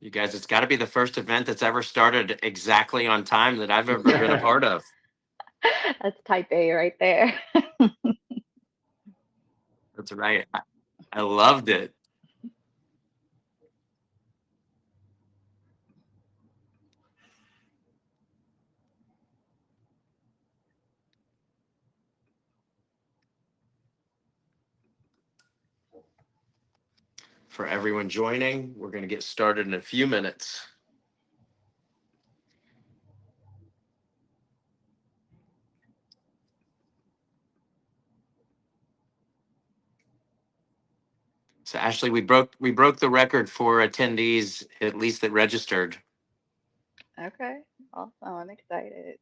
You guys, it's got to be the first event that's ever started exactly on time that I've ever been a part of. That's type A right there. That's right. I loved it. For everyone joining, we're going to get started in a few minutes. So Ashley, we broke the record for attendees, at least that registered. Okay, awesome. I'm excited.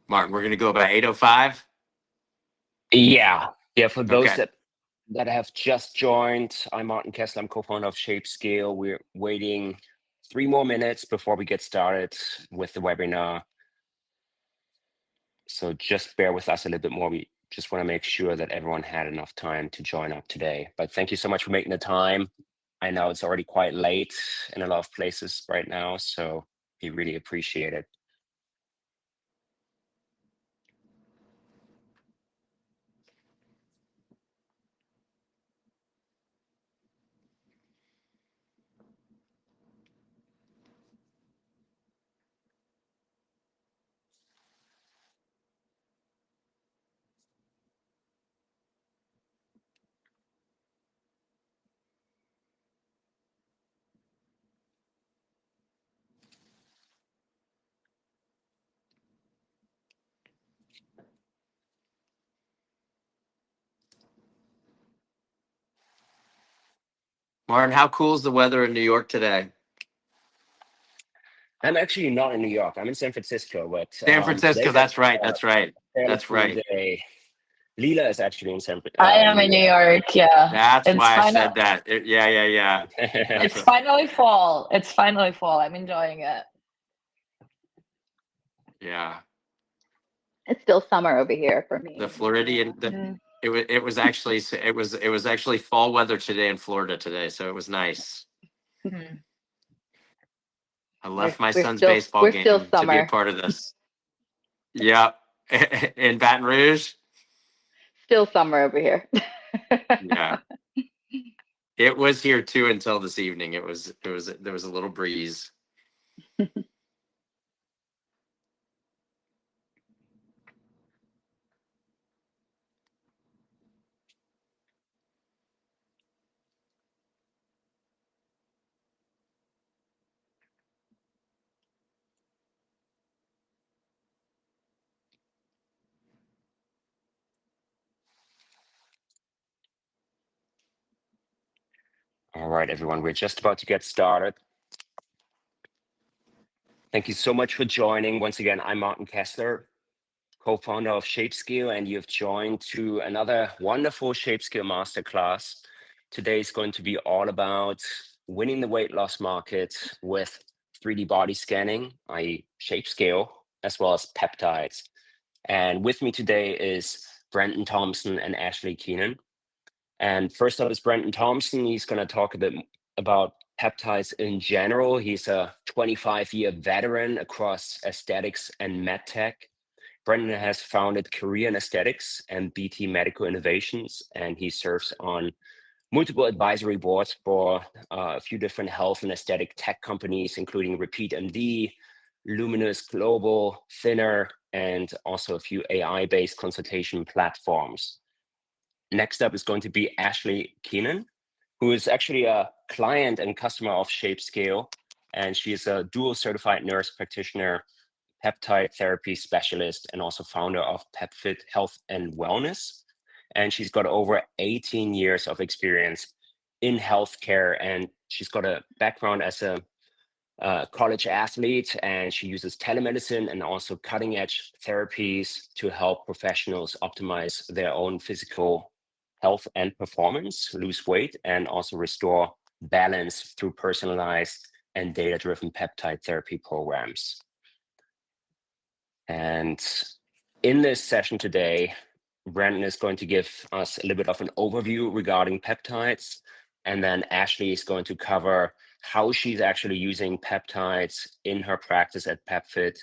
Martin, we're going to go about 8:05. Yeah. For those Okay. that have just joined, I'm Martin Kessler. I'm co-founder of ShapeScale. We're waiting 3 more minutes before we get started with the webinar. So just bear with us a little bit more. We just want to make sure that everyone had enough time to join up today. But thank you so much for making the time. I know it's already quite late in a lot of places right now, so we really appreciate it. Martin, how cool is the weather in New York today? I'm actually not in New York. I'm in San Francisco, but San Francisco. today's That's right. actually That's right. a fairly That's cool right. day. Leela is actually in I am New in New York. York. Yeah, That's it's why I final. said that. Yeah. That's It's right. finally fall. It's finally fall. I'm enjoying it. Yeah. It's still summer over here for me. The Floridian. Mm. It was actually fall weather today in Florida today, so it was nice. Mhm. I We're left my we're son's still baseball we're still game to be a summer. part of this. Yeah. In Baton Rouge. Still summer over here. Yeah. It was here too until this evening. There was a little breeze. All right, everyone, we're just about to get started. Thank you so much for joining. Once again, I'm Martin Kessler, co-founder of ShapeScale, and you've joined to another wonderful ShapeScale Masterclass. Today is going to be all about winning the weight loss market with 3D body scanning, i.e. ShapeScale, as well as peptides. And with me today is Brenton Thompson and Ashley Keenan. And first up is Brenton Thompson. He's going to talk a bit about peptides in general. He's a 25-year veteran across aesthetics and medtech. Brendan has founded Korean Aesthetics and BT Medical Innovations, and he serves on multiple advisory boards for a few different health and aesthetic tech companies, including Repeat MD, Luminous Global, Thinner, and also a few AI-based consultation platforms. Next up is going to be Ashley Keenan, who is actually a client and customer of ShapeScale, and she is a dual certified nurse practitioner, peptide therapy specialist, and also founder of PepFit Health and Wellness. And she's got over 18 years of experience in healthcare, and she's got a background as a college athlete, and she uses telemedicine and also cutting edge therapies to help professionals optimize their own physical health and performance, lose weight, and also restore balance through personalized and data-driven peptide therapy programs. And in this session today, Brandon is going to give us a little bit of an overview regarding peptides, and then Ashley is going to cover how she's actually using peptides in her practice at PepFit,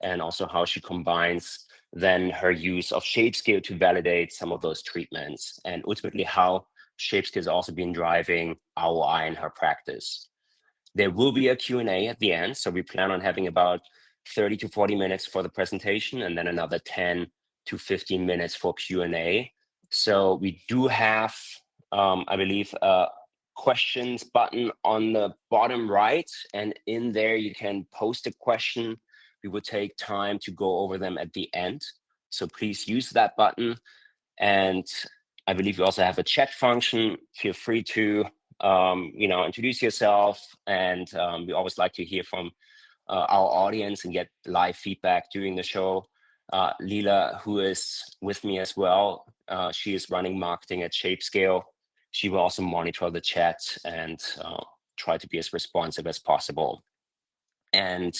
and also how she combines then her use of ShapeScale to validate some of those treatments, and ultimately how ShapeScale has also been driving ROI in her practice. There will be a Q&A at the end, so we plan on having about 30 to 40 minutes for the presentation, and then another 10 to 15 minutes for Q&A. So we do have, I believe, a questions button on the bottom right, and in there you can post a question. We will take time to go over them at the end. So please use that button. And I believe we also have a chat function. Feel free to introduce yourself. And we always like to hear from our audience and get live feedback during the show. Leela, who is with me as well, she is running marketing at ShapeScale. She will also monitor the chat and try to be as responsive as possible. And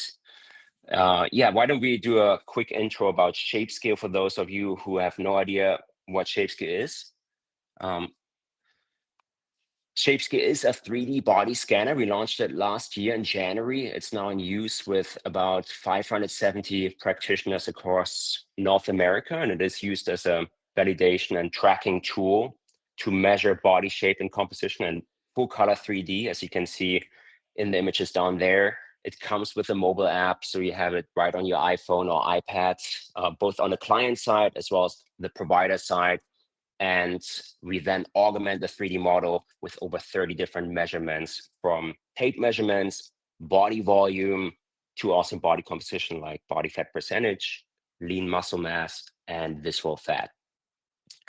why don't we do a quick intro about ShapeScale for those of you who have no idea what ShapeScale is. ShapeScale is a 3D body scanner. We launched it last year in January. It's now in use with about 570 practitioners across North America, and it is used as a validation and tracking tool to measure body shape and composition in full color 3D, as you can see in the images down there. It comes with a mobile app, so you have it right on your iPhone or iPad, both on the client side as well as the provider side. And we then augment the 3D model with over 30 different measurements, from tape measurements, body volume, to also body composition like body fat percentage, lean muscle mass, and visceral fat.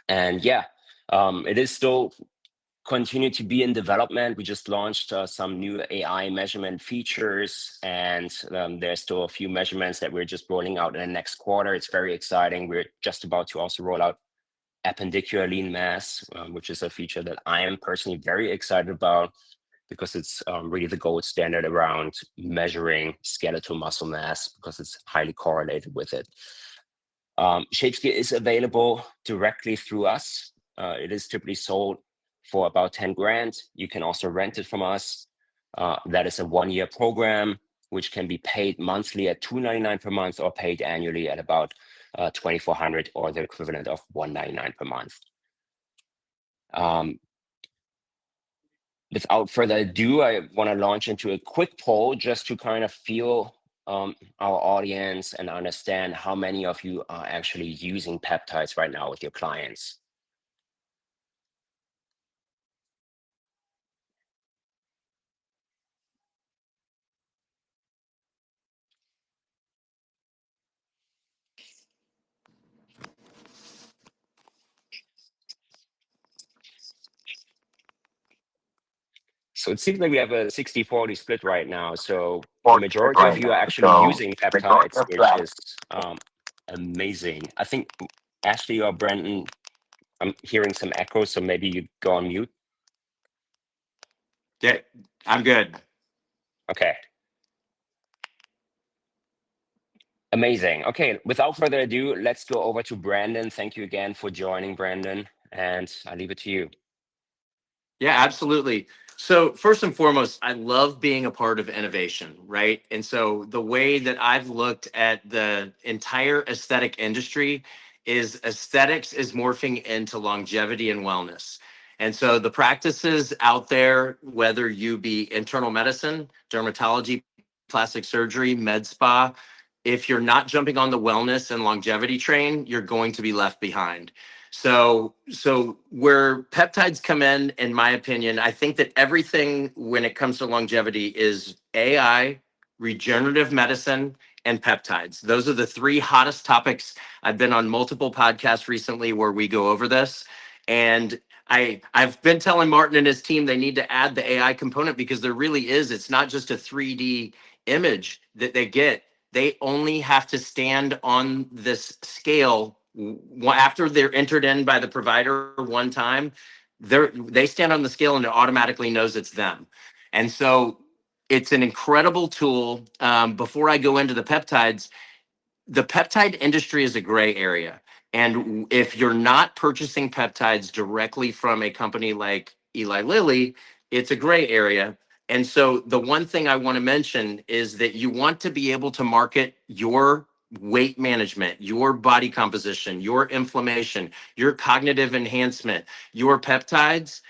And it is still continue to be in development. We just launched some new AI measurement features, and there's still a few measurements that we're just rolling out in the next quarter. It's very exciting. We're just about to also roll out appendicular lean mass, which is a feature that I am personally very excited about, because it's really the gold standard around measuring skeletal muscle mass, because it's highly correlated with it. ShapeScale is available directly through us. It is typically sold for about 10 grand. You can also rent it from us. That is a 1-year program, which can be paid monthly at $299 per month, or paid annually at about $2,400, or the equivalent of $199 per month. Without further ado, I want to launch into a quick poll just to kind of feel our audience and understand how many of you are actually using peptides right now with your clients. So it seems like we have a 60-40 split right now. So the majority of you are actually using peptides, which is amazing. I think, Ashley or Brandon, I'm hearing some echo, so maybe you go on mute. Yeah, I'm good. Okay. Amazing. Okay, without further ado, let's go over to Brandon. Thank you again for joining, Brandon, and I leave it to you. Yeah, absolutely. So first and foremost, I love being a part of innovation, right? And so the way that I've looked at the entire aesthetic industry is aesthetics is morphing into longevity and wellness. And so the practices out there, whether you be internal medicine, dermatology, plastic surgery, med spa, if you're not jumping on the wellness and longevity train, you're going to be left behind. So where peptides come in my opinion, I think that everything when it comes to longevity is AI, regenerative medicine, and peptides. Those are the three hottest topics. I've been on multiple podcasts recently where we go over this. And I've been telling Martin and his team they need to add the AI component because there really is. It's not just a 3D image that they get. They only have to stand on this scale after they're entered in by the provider one time. They stand on the scale and it automatically knows it's them. And so it's an incredible tool. Before I go into the peptides, the peptide industry is a gray area. And if you're not purchasing peptides directly from a company like Eli Lilly, it's a gray area. And so the one thing I want to mention is that you want to be able to market your weight management, your body composition, your inflammation, your cognitive enhancement, your peptides,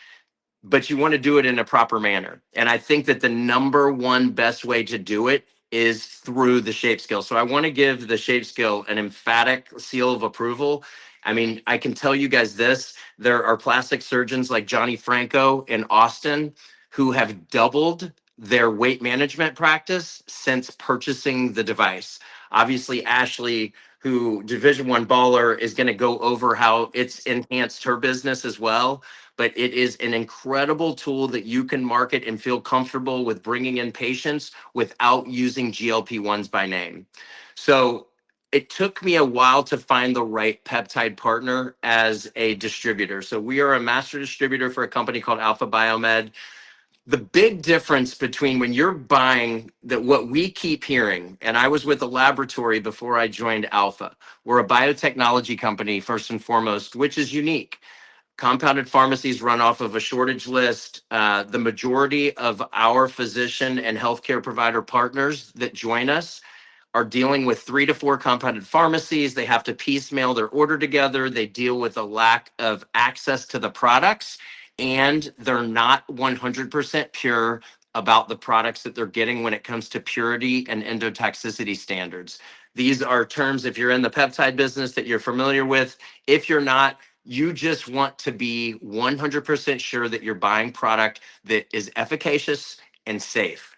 but you want to do it in a proper manner. And I think that the number one best way to do it is through the ShapeScale. So I want to give the ShapeScale an emphatic seal of approval. I mean, I can tell you guys this, there are plastic surgeons like Johnny Franco in Austin who have doubled their weight management practice since purchasing the device. Obviously, Ashley, who Division One baller, is going to go over how it's enhanced her business as well, but it is an incredible tool that you can market and feel comfortable with bringing in patients without using GLP-1s by name. So it took me a while to find the right peptide partner as a distributor. So we are a master distributor for a company called Alpha Biomed. The big difference between when you're buying that, what we keep hearing, and I was with a laboratory before I joined Alpha. We're a biotechnology company first and foremost, which is unique. Compounded pharmacies run off of a shortage list. The majority of our physician and healthcare provider partners that join us are dealing with 3 to 4 compounded pharmacies. They have to piecemeal their order together. They deal with a lack of access to the products, and they're not 100% pure about the products that they're getting when it comes to purity and endotoxicity standards. These are terms, if you're in the peptide business, that you're familiar with. If you're not, you just want to be 100% sure that you're buying product that is efficacious and safe.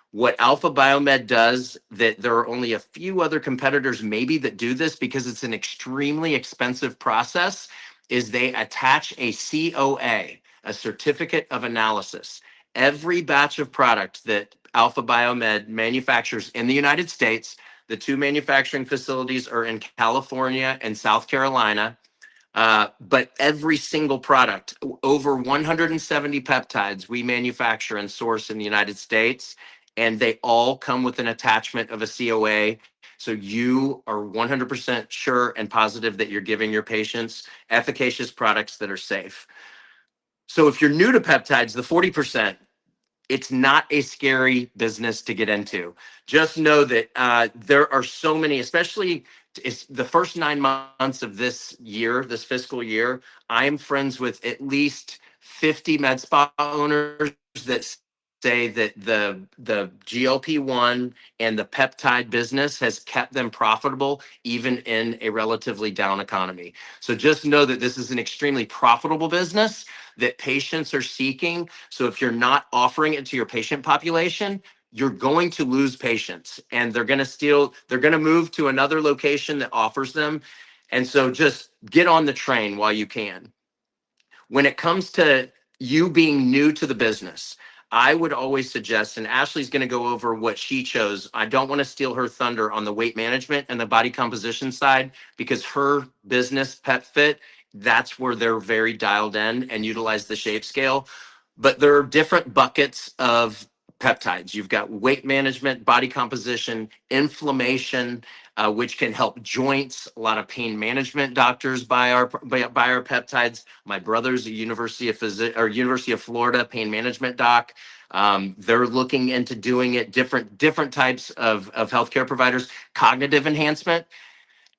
What Alpha Biomed does, that there are only a few other competitors maybe that do this because it's an extremely expensive process, is they attach a COA, a certificate of analysis. Every batch of product that Alpha Biomed manufactures in the United States, the 2 manufacturing facilities are in California and South Carolina. But every single product, over 170 peptides we manufacture and source in the United States, and they all come with an attachment of a COA. So you are 100% sure and positive that you're giving your patients efficacious products that are safe. So if you're new to peptides, the 40%, it's not a scary business to get into. Just know that there are so many, especially it's the first 9 months of this year, this fiscal year. I'm friends with at least 50 med spa owners that say that the GLP-1 and the peptide business has kept them profitable even in a relatively down economy. So just know that this is an extremely profitable business that patients are seeking. So if you're not offering it to your patient population, you're going to lose patients, and they're going to move to another location that offers them. And so just get on the train while you can. When it comes to you being new to the business, I would always suggest, and Ashley's going to go over what she chose. I don't want to steal her thunder on the weight management and the body composition side, because her business, PepFit, that's where they're very dialed in and utilize the ShapeScale. But there are different buckets of peptides. You've got weight management, body composition, inflammation, which can help joints. A lot of pain management doctors buy our peptides. My brother's a University of Florida pain management doc. They're looking into doing it. Different types of healthcare providers. Cognitive enhancement.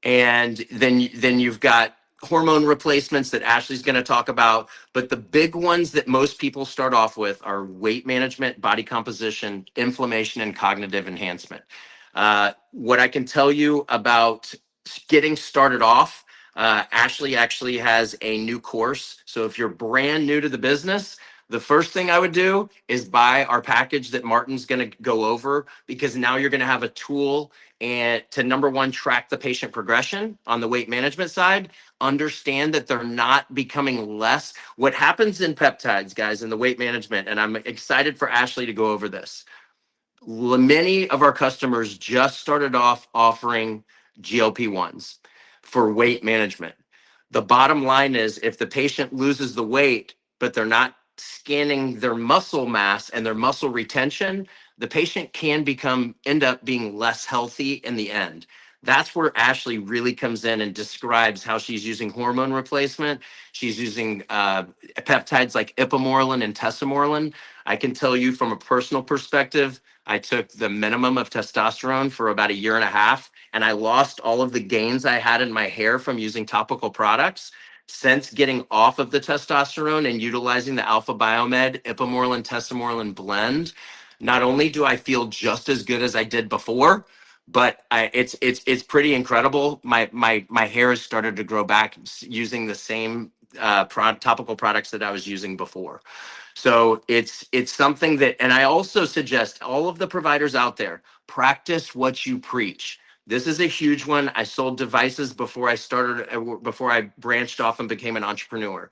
And then you've got hormone replacements that Ashley's going to talk about. But the big ones that most people start off with are weight management, body composition, inflammation, and cognitive enhancement. What I can tell you about getting started off, Ashley actually has a new course. So if you're brand new to the business, the first thing I would do is buy our package that Martin's going to go over, because now you're going to have a tool and to, number one, track the patient progression on the weight management side. Understand that they're not becoming less. What happens in peptides, guys, in the weight management, and I'm excited for Ashley to go over this. Many of our customers just started off offering GLP-1s for weight management. The bottom line is, if the patient loses the weight, but they're not scanning their muscle mass and their muscle retention, the patient can end up being less healthy in the end. That's where Ashley really comes in and describes how she's using hormone replacement. She's using peptides like ipamorelin and tesamorelin. I can tell you from a personal perspective, I took the minimum of testosterone for about 1.5 years, and I lost all of the gains I had in my hair from using topical products. Since getting off of the testosterone and utilizing the Alpha Biomed ipamorelin tesamorelin blend, not only do I feel just as good as I did before, but it's pretty incredible. My hair has started to grow back using the same topical products that I was using before. So it's something that, and I also suggest all of the providers out there, practice what you preach. This is a huge one. I sold devices before I branched off and became an entrepreneur.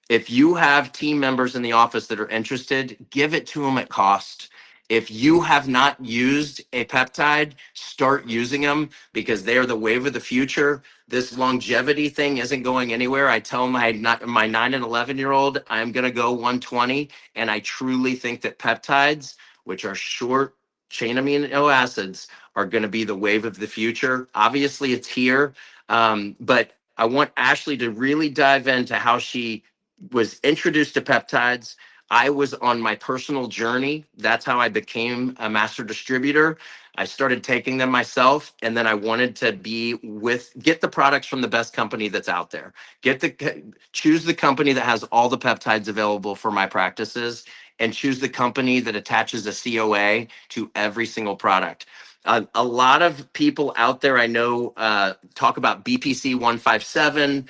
If you have team members in the office that are interested, give it to them at cost. If you have not used a peptide, start using them, because they are the wave of the future. This longevity thing isn't going anywhere. I tell my 9 and 11-year-old, I'm going to go 120. And I truly think that peptides, which are short chain amino acids, are going to be the wave of the future. Obviously, it's here. But I want Ashley to really dive into how she was introduced to peptides. I was on my personal journey. That's how I became a master distributor. I started taking them myself, and then I wanted to get the products from the best company that's out there. Choose the company that has all the peptides available for my practices, and choose the company that attaches a COA to every single product. A lot of people out there I know talk about BPC 157.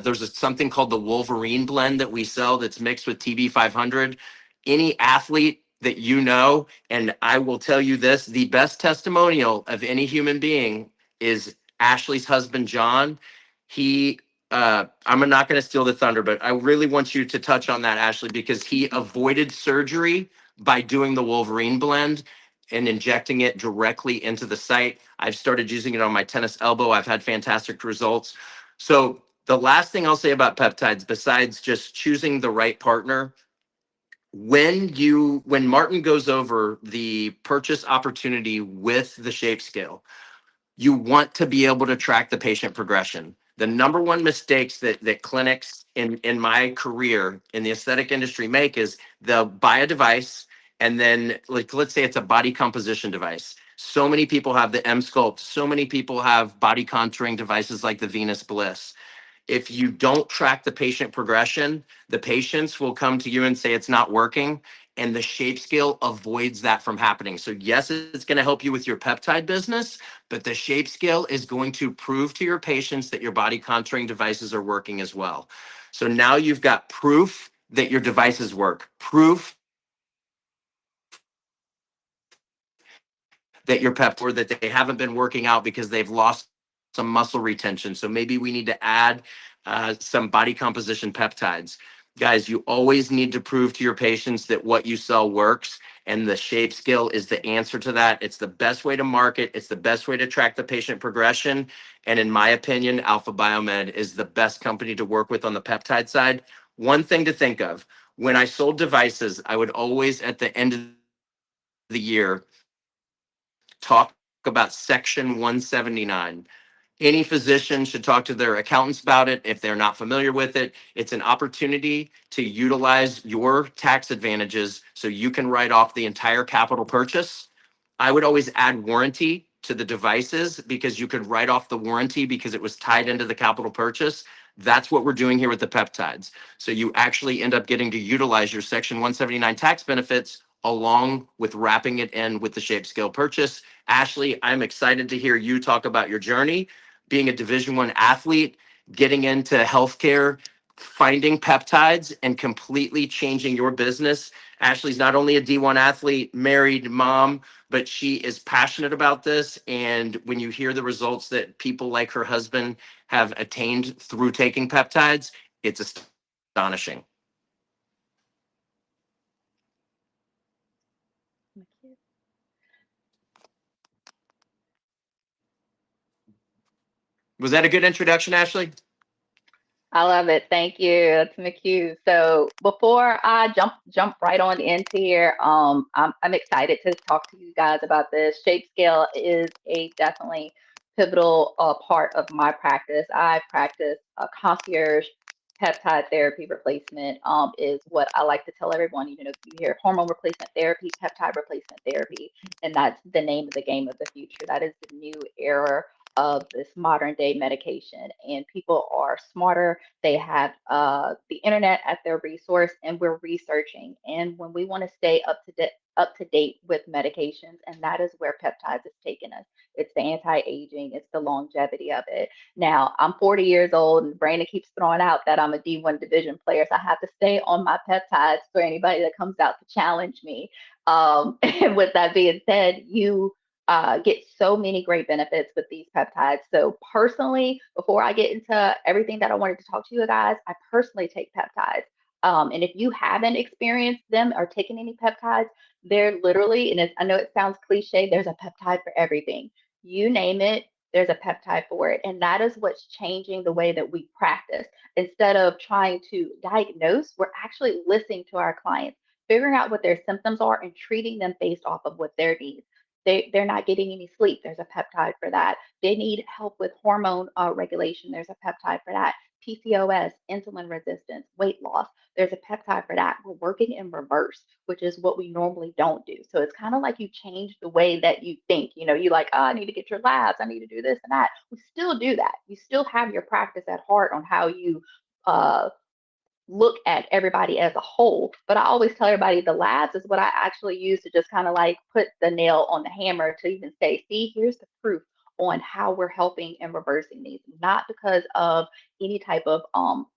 There's something called the Wolverine blend that we sell that's mixed with TB 500. Any athlete that you know, and I will tell you this, the best testimonial of any human being is Ashley's husband, John. I'm not going to steal the thunder, but I really want you to touch on that, Ashley, because he avoided surgery by doing the Wolverine blend and injecting it directly into the site. I've started using it on my tennis elbow. I've had fantastic results. So the last thing I'll say about peptides, besides just choosing the right partner, when Martin goes over the purchase opportunity with the ShapeScale, you want to be able to track the patient progression. The number one mistakes that clinics in my career in the aesthetic industry make is they'll buy a device, and then, like, let's say it's a body composition device. So many people have the M-Sculpt. So many people have body contouring devices like the Venus Bliss. If you don't track the patient progression, the patients will come to you and say it's not working, and the ShapeScale avoids that from happening. So yes, it's going to help you with your peptide business, but the ShapeScale is going to prove to your patients that your body contouring devices are working as well. So now you've got proof that your devices work, proof that your or that they haven't been working out because they've lost some muscle retention. So maybe we need to add some body composition peptides. Guys, you always need to prove to your patients that what you sell works, and the ShapeScale is the answer to that. It's the best way to market. It's the best way to track the patient progression. And in my opinion, Alpha Biomed is the best company to work with on the peptide side. One thing to think of, when I sold devices, I would always, at the end of the year talk about Section 179. Any physician should talk to their accountants about it if they're not familiar with it. It's an opportunity to utilize your tax advantages so you can write off the entire capital purchase. I would always add warranty to the devices because you could write off the warranty because it was tied into the capital purchase. That's what we're doing here with the peptides. So you actually end up getting to utilize your Section 179 tax benefits along with wrapping it in with the ShapeScale purchase. Ashley, I'm excited to hear you talk about your journey, being a Division I athlete, getting into healthcare, finding peptides, and completely changing your business. Ashley's not only a D1 athlete, married mom, but she is passionate about this. And when you hear the results that people like her husband have attained through taking peptides, it's astonishing. Was that a good introduction, Ashley? I love it. Thank you. That's McHugh. So before I jump right on into here, I'm excited to talk to you guys about this. ShapeScale is a definitely pivotal part of my practice. I practice concierge peptide therapy replacement. Is what I like to tell everyone. You know, you hear hormone replacement therapy, peptide replacement therapy, and that's the name of the game of the future. That is the new era of this modern day medication, and people are smarter. They have the internet at their resource, and we're researching. And when we want to stay up to date with medications, and that is where peptides has taken us. It's the anti-aging, it's the longevity of it. Now, I'm 40 years old, and Brandon keeps throwing out that I'm a D1 division player, so I have to stay on my peptides for anybody that comes out to challenge me. And with that being said, you get so many great benefits with these peptides. So personally, before I get into everything that I wanted to talk to you guys, I personally take peptides. And if you haven't experienced them or taken any peptides, they're literally, and I know it sounds cliche, there's a peptide for everything. You name it, there's a peptide for it. And that is what's changing the way that we practice. Instead of trying to diagnose, we're actually listening to our clients, figuring out what their symptoms are and treating them based off of what their needs. They're not getting any sleep. There's a peptide for that. They need help with hormone regulation. There's a peptide for that. PCOS, insulin resistance, weight loss. There's a peptide for that. We're working in reverse, which is what we normally don't do. So it's kind of like you change the way that you think. You know, you like, oh, I need to get your labs. I need to do this and that. We still do that. You still have your practice at heart on how you uh, look at everybody as a whole. But I always tell everybody the labs is what I actually use to just kind of like put the nail on the hammer to even say, see, here's the proof on how we're helping and reversing these, not because of any type of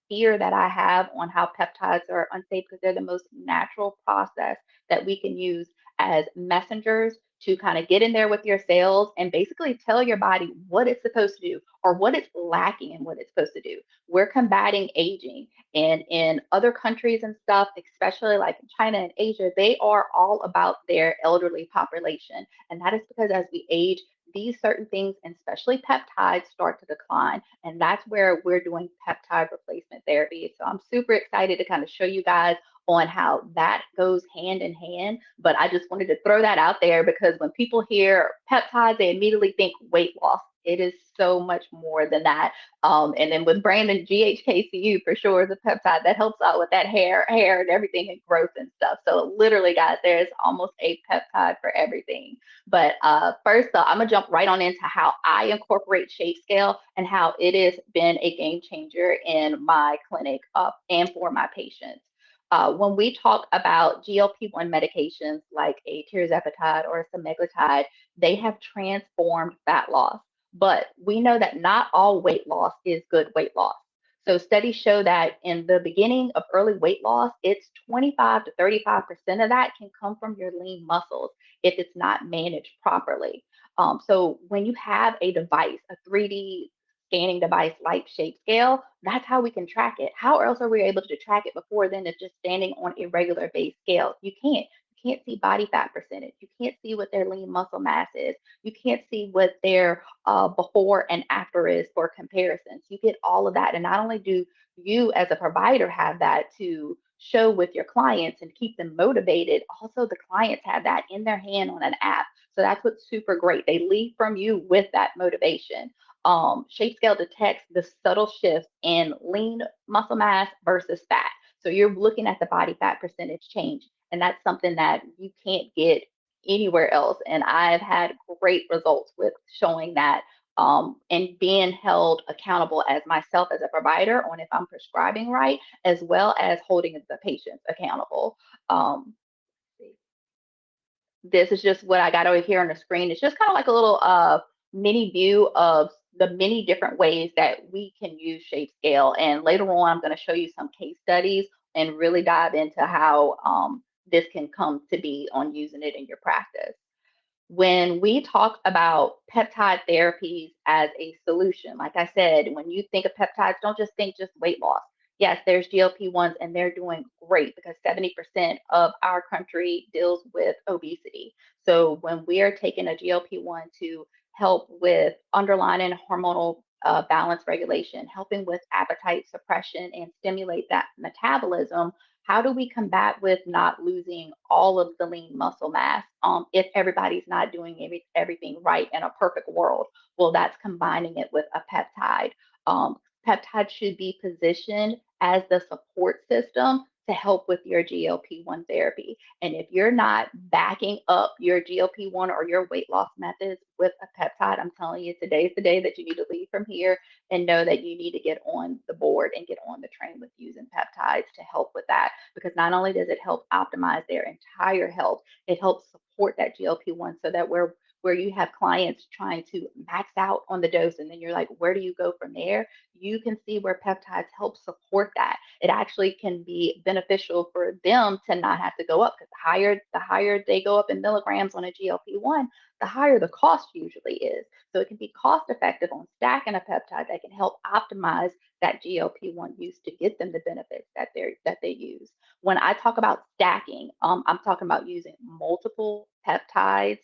fear that I have on how peptides are unsafe, because they're the most natural process that we can use as messengers to kind of get in there with your cells and basically tell your body what it's supposed to do or what it's lacking in what it's supposed to do. We're combating aging, and in other countries and stuff, especially like in China and Asia, they are all about their elderly population. And that is because as we age, these certain things, and especially peptides, start to decline. And that's where we're doing peptide replacement therapy. So I'm super excited to kind of show you guys on how that goes hand in hand. But I just wanted to throw that out there because when people hear peptides, they immediately think weight loss. It is so much more than that. And then with Brandon, GHKCU for sure is a peptide that helps out with that hair and everything and growth and stuff. So literally, guys, there's almost a peptide for everything. But first, I'm gonna jump right on into how I incorporate ShapeScale and how it has been a game changer in my clinic and for my patients. When we talk about GLP-1 medications like a tirzepatide or a semaglutide, they have transformed fat loss. But we know that not all weight loss is good weight loss. So studies show that in the beginning of early weight loss, it's 25 to 35% of that can come from your lean muscles if it's not managed properly. So when you have a device, a 3D scanning device like ShapeScale, that's how we can track it. How else are we able to track it before then if just standing on a regular base scale? You can't. You can't see body fat percentage. You can't see what their lean muscle mass is. You can't see what their before and after is for comparisons. You get all of that. And not only do you as a provider have that to show with your clients and keep them motivated, also the clients have that in their hand on an app. So that's what's super great. They leave from you with that motivation. ShapeScale detects the subtle shifts in lean muscle mass versus fat. So you're looking at the body fat percentage change, and that's something that you can't get anywhere else. And I've had great results with showing that, and being held accountable as myself as a provider on if I'm prescribing right, as well as holding the patients accountable. This is just what I got over here on the screen. It's just kind of like a little mini view of the many different ways that we can use ShapeScale. And later on, I'm going to show you some case studies and really dive into how this can come to be on using it in your practice. When we talk about peptide therapies as a solution, like I said, when you think of peptides, don't just think just weight loss. Yes, there's GLP-1s and they're doing great because 70% of our country deals with obesity. So when we are taking a GLP-1 to help with underlying hormonal balance regulation, helping with appetite suppression and stimulate that metabolism, how do we combat with not losing all of the lean muscle mass if everybody's not doing everything right in a perfect world? Well, that's combining it with a peptide. Peptide should be positioned as the support system to help with your GLP-1 therapy. And if you're not backing up your GLP-1 or your weight loss methods with a peptide, I'm telling you, today's the day that you need to leave from here and know that you need to get on the board and get on the train with using peptides to help with that. Because not only does it help optimize their entire health, it helps support that GLP-1 so that where you have clients trying to max out on the dose and then you're like, where do you go from there? You can see where peptides help support that. It actually can be beneficial for them to not have to go up, because the higher they go up in milligrams on a GLP-1, the higher the cost usually is. So it can be cost effective on stacking a peptide that can help optimize that GLP-1 use to get them the benefits that they use. When I talk about stacking, I'm talking about using multiple peptides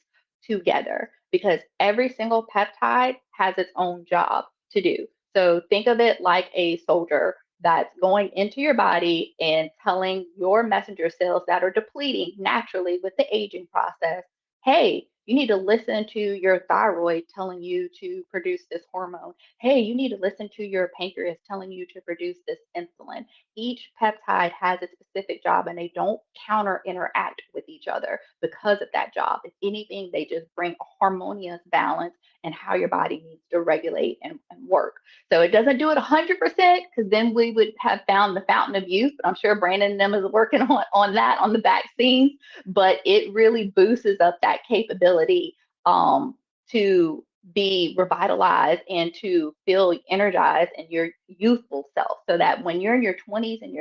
together, because every single peptide has its own job to do. So think of it like a soldier that's going into your body and telling your messenger cells that are depleting naturally with the aging process, hey, you need to listen to your thyroid telling you to produce this hormone. Hey, you need to listen to your pancreas telling you to produce this insulin. Each peptide has a specific job and they don't counter interact with each other because of that job. If anything, they just bring a harmonious balance and how your body needs to regulate and work. So it doesn't do it 100%, because then we would have found the fountain of youth. But I'm sure Brandon and them is working on that on the back scenes. But it really boosts up that capability to be revitalized and to feel energized in your youthful self, so that when you're in your 20s and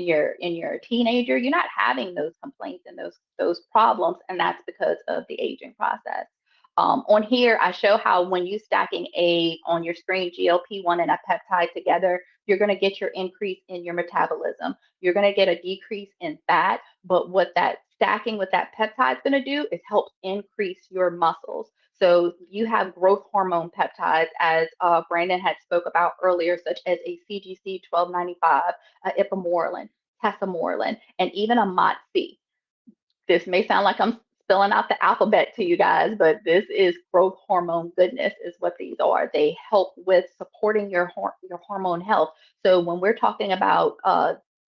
you're a teenager, you're not having those complaints and those problems, and that's because of the aging process. On here, I show how when you stacking on your screen GLP-1 and a peptide together, you're going to get your increase in your metabolism. You're going to get a decrease in fat, but what that stacking with that peptide is going to do is help increase your muscles. So you have growth hormone peptides, as Brandon had spoke about earlier, such as a CGC 1295, a ipamorelin, tesamorelin, and even a MOTS-c. This may sound like I'm spelling out the alphabet to you guys, but this is growth hormone goodness is what these are. They help with supporting your hormone health. So when we're talking about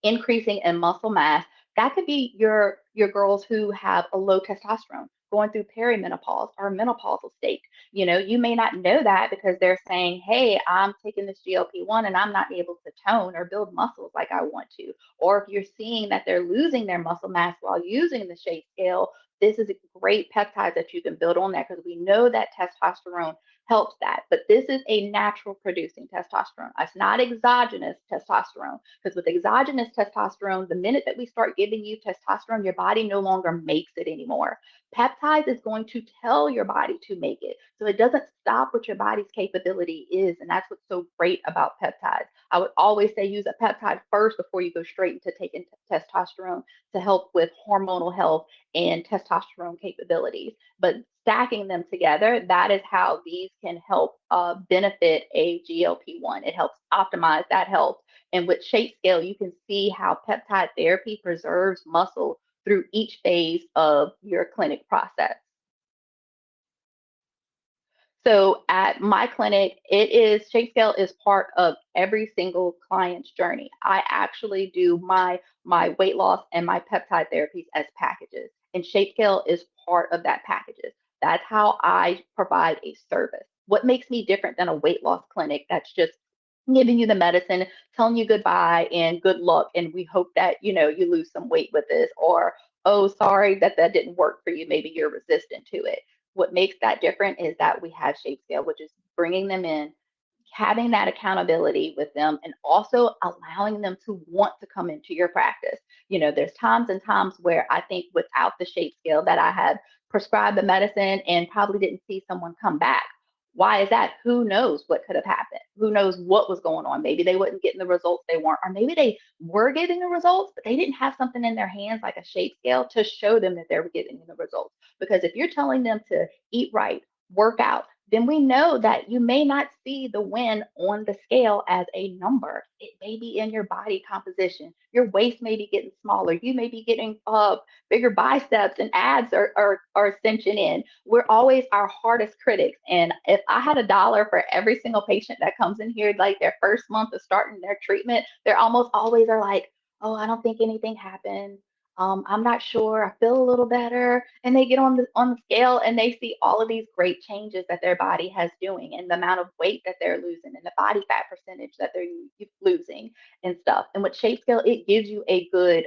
increasing in muscle mass, that could be your girls who have a low testosterone, going through perimenopause or menopausal state. You may not know that because they're saying, hey, I'm taking this GLP-1 and I'm not able to tone or build muscles like I want to. Or if you're seeing that they're losing their muscle mass while using the ShapeScale, this is a great peptide that you can build on that, because we know that testosterone helps that. But this is a natural producing testosterone. It's not exogenous testosterone, because with exogenous testosterone, the minute that we start giving you testosterone, your body no longer makes it anymore. Peptides is going to tell your body to make it. So it doesn't stop what your body's capability is. And that's what's so great about peptides. I would always say use a peptide first before you go straight into taking testosterone to help with hormonal health and testosterone capabilities. But stacking them together, that is how these can help benefit a GLP-1. It helps optimize that health. And with ShapeScale, you can see how peptide therapy preserves muscle through each phase of your clinic process. So at my clinic, ShapeScale is part of every single client's journey. I actually do my weight loss and my peptide therapies as packages, and ShapeScale is part of that packages. That's how I provide a service. What makes me different than a weight loss clinic that's just giving you the medicine, telling you goodbye and good luck, and we hope that you lose some weight with this, or oh, sorry that didn't work for you, maybe you're resistant to it. What makes that different is that we have ShapeScale, which is bringing them in, having that accountability with them, and also allowing them to want to come into your practice. There's times and times where I think without the ShapeScale that I had prescribed the medicine and probably didn't see someone come back. Why is that? Who knows what could have happened? Who knows what was going on? Maybe they wasn't getting the results they want, or maybe they were getting the results, but they didn't have something in their hands like a ShapeScale to show them that they were getting the results. Because if you're telling them to eat right, work out, then we know that you may not see the win on the scale as a number. It may be in your body composition. Your waist may be getting smaller. You may be getting bigger biceps, and abs are cinching in. We're always our hardest critics. And if I had $1 for every single patient that comes in here, like their first month of starting their treatment, they're almost always are like, oh, I don't think anything happened. I'm not sure. I feel a little better. And they get on the scale and they see all of these great changes that their body has doing, and the amount of weight that they're losing, and the body fat percentage that they're losing and stuff. And with ShapeScale, it gives you a good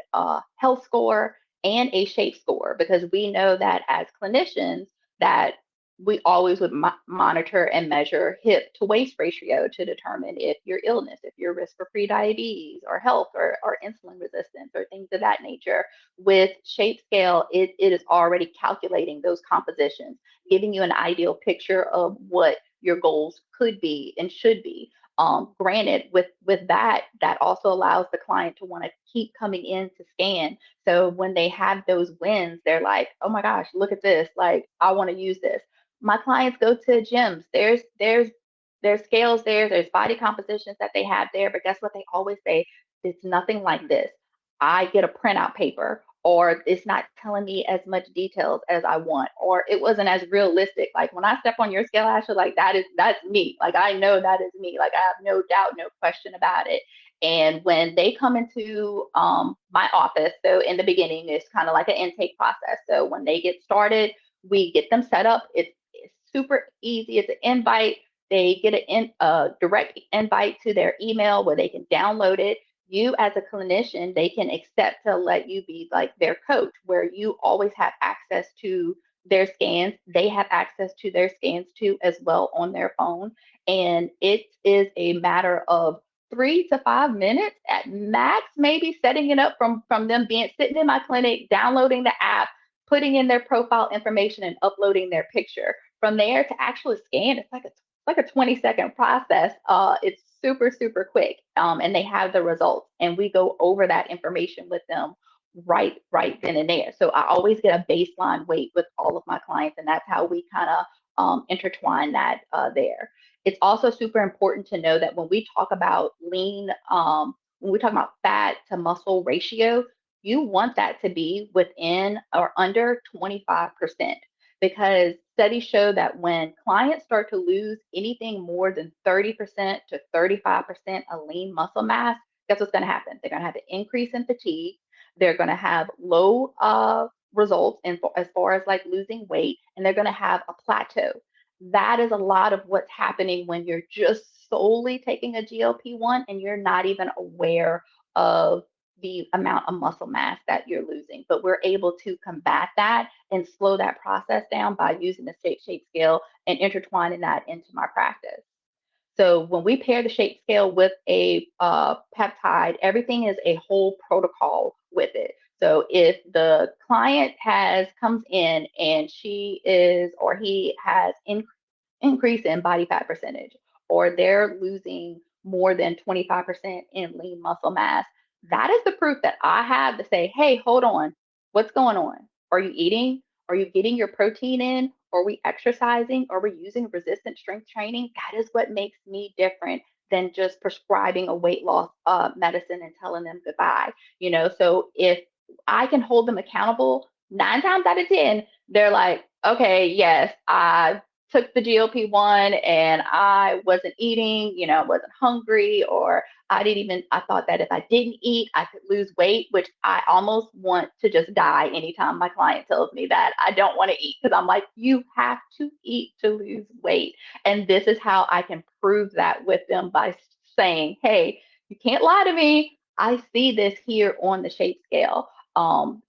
health score and a shape score, because we know that as clinicians that we always would monitor and measure hip to waist ratio to determine if your illness, if your risk for prediabetes or health or insulin resistance or things of that nature. With ShapeScale, it is already calculating those compositions, giving you an ideal picture of what your goals could be and should be. Granted, with that also allows the client to want to keep coming in to scan. So when they have those wins, they're like, oh my gosh, look at this. Like, I want to use this. My clients go to gyms. There's scales there. There's body compositions that they have there. But guess what? They always say, it's nothing like this. I get a printout paper, or it's not telling me as much details as I want, or it wasn't as realistic. Like when I step on your scale, Ashley, like that's me. Like I know that is me. Like I have no doubt, no question about it. And when they come into my office, so in the beginning, it's kind of like an intake process. So when they get started, we get them set up. It's super easy. It's an invite. They get a direct invite to their email where they can download it. You as a clinician, they can accept to let you be like their coach, where you always have access to their scans. They have access to their scans too, as well, on their phone. And it is a matter of 3 to 5 minutes at max, maybe, setting it up from them being sitting in my clinic, downloading the app, putting in their profile information and uploading their picture. From there to actually scan, it's like a 20-second process. It's super, super quick. And they have the results, and we go over that information with them right then and there. So I always get a baseline weight with all of my clients, and that's how we kind of intertwine that there. It's also super important to know that when we talk about lean, when we talk about fat to muscle ratio, you want that to be within or under 25%. Because studies show that when clients start to lose anything more than 30% to 35% of lean muscle mass, guess what's going to happen? They're going to have an increase in fatigue. They're going to have low results as far as like losing weight, and they're going to have a plateau. That is a lot of what's happening when you're just solely taking a GLP-1 and you're not even aware of the amount of muscle mass that you're losing. But we're able to combat that and slow that process down by using the ShapeScale and intertwining that into my practice. So when we pair the ShapeScale with a peptide, everything is a whole protocol with it. So if the client comes in and she is or he has increase in body fat percentage, or they're losing more than 25% in lean muscle mass, that is the proof that I have to say, hey, hold on, what's going on? Are you eating? Are you getting your protein in? or we exercising, or we're using resistant strength training, that is what makes me different than just prescribing a weight loss medicine and telling them goodbye. So if I can hold them accountable, 9 times out of 10, they're like, okay, yes, I took the GLP-1 and I wasn't eating, I wasn't hungry, or I thought that if I didn't eat, I could lose weight, which I almost want to just die anytime my client tells me that I don't want to eat, because I'm like, you have to eat to lose weight. And this is how I can prove that with them, by saying, hey, you can't lie to me. I see this here on the shape scale.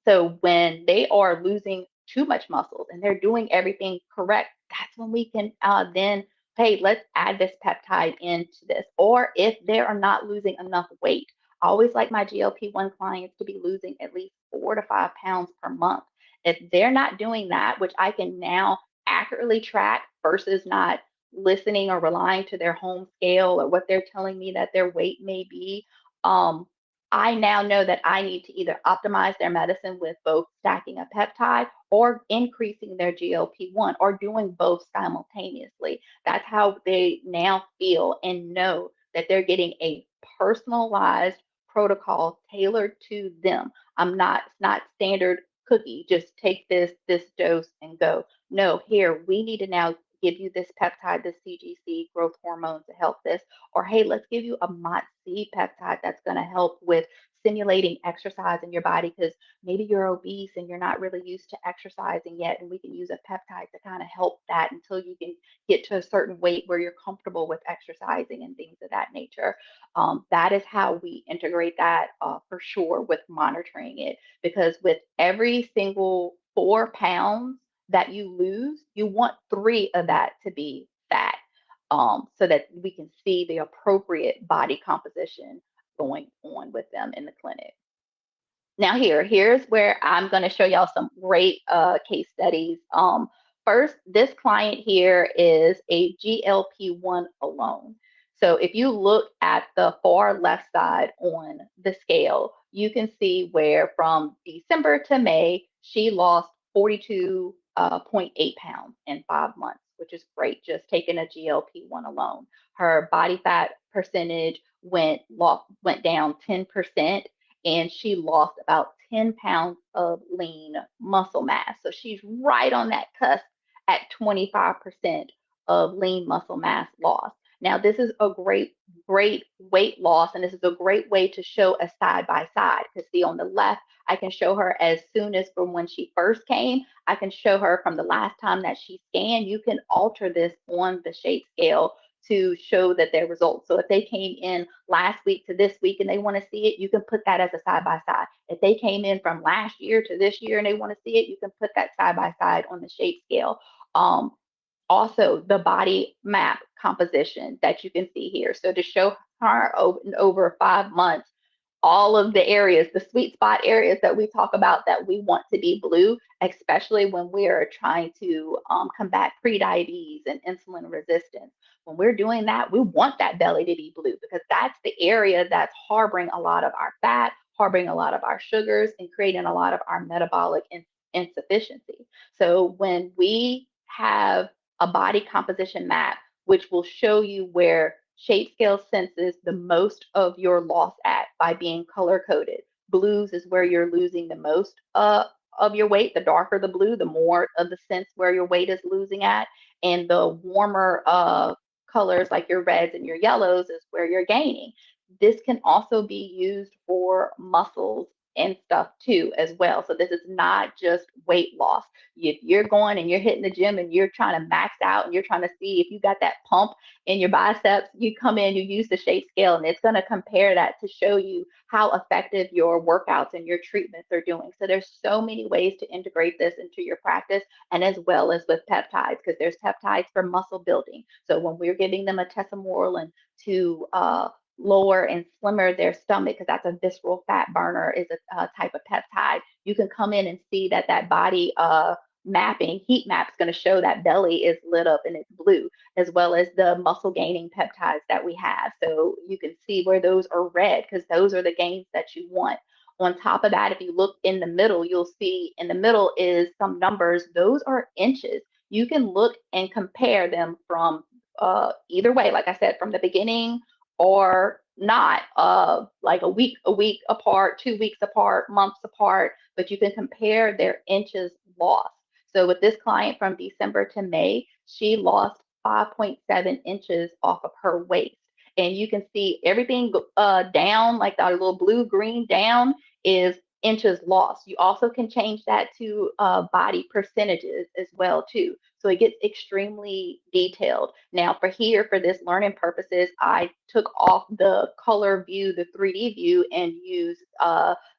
So when they are losing too much muscles and they're doing everything correct, that's when we can then, hey, let's add this peptide into this. Or if they are not losing enough weight, I always like my GLP-1 clients to be losing at least 4 to 5 pounds per month. If they're not doing that, which I can now accurately track versus not listening or relying to their home scale or what they're telling me that their weight may be, I now know that I need to either optimize their medicine with both stacking a peptide or increasing their GLP-1, or doing both simultaneously. That's how they now feel and know that they're getting a personalized protocol tailored to them. It's not standard cookie, just take this dose and go. No, here, we need to now give you this peptide, this CGC growth hormone to help this. Or hey, let's give you a MOTS-c peptide that's going to help with stimulating exercise in your body, because maybe you're obese and you're not really used to exercising yet, and we can use a peptide to kind of help that until you can get to a certain weight where you're comfortable with exercising and things of that nature. That is how we integrate that for sure, with monitoring it, because with every single 4 pounds that you lose, you want 3 of that to be fat, so that we can see the appropriate body composition going on with them in the clinic. Now here's where I'm going to show y'all some great case studies. First, this client here is a GLP-1 alone. So if you look at the far left side on the scale, you can see where from December to May, she lost 42.8 pounds in 5 months, which is great, just taking a GLP-1 alone. Her body fat percentage went down 10%, and she lost about 10 pounds of lean muscle mass. So she's right on that cusp at 25% of lean muscle mass loss. Now, this is a great weight loss, and this is a great way to show a side by side. Because see, on the left, I can show her as soon as from when she first came. I can show her from the last time that she scanned. You can alter this on the shape scale to show that their results. So if they came in last week to this week and they want to see it, you can put that as a side by side. If they came in from last year to this year and they want to see it, you can put that side by side on the shape scale. Also, the body map composition that you can see here. So to show her over 5 months, all of the areas, the sweet spot areas that we talk about that we want to be blue, especially when we're trying to combat prediabetes and insulin resistance. When we're doing that, we want that belly to be blue, because that's the area that's harboring a lot of our fat, harboring a lot of our sugars, and creating a lot of our metabolic insufficiency. So when we have a body composition map, which will show you where ShapeScale senses the most of your loss at by being color coded. Blues is where you're losing the most of your weight. The darker the blue, the more of the sense where your weight is losing at. And the warmer colors, like your reds and your yellows, is where you're gaining. This can also be used for muscles and stuff too as well. So this is not just weight loss. If you're going and you're hitting the gym and you're trying to max out and you're trying to see if you got that pump in your biceps, you come in, you use the shape scale, and it's going to compare that to show you how effective your workouts and your treatments are doing. So there's so many ways to integrate this into your practice, and as well as with peptides, because there's peptides for muscle building. So when we're giving them a tesamorelin to lower and slimmer their stomach, because that's a visceral fat burner, is a type of peptide, you can come in and see that that body mapping, heat map, is going to show that belly is lit up and it's blue, as well as the muscle gaining peptides that we have. So you can see where those are red, because those are the gains that you want. On top of that, if you look in the middle, you'll see in the middle is some numbers. Those are inches. you can look and compare them from either way, like I said, from the beginning or not, like a week apart, 2 weeks apart, months apart, but you can compare their inches lost. So with this client from December to May, she lost 5.7 inches off of her waist. And you can see everything down, like our little blue green down is inches lost. You also can change that to body percentages as well too. So it gets extremely detailed. Now for here, for this learning purposes, I took off the color view, the 3D view, and used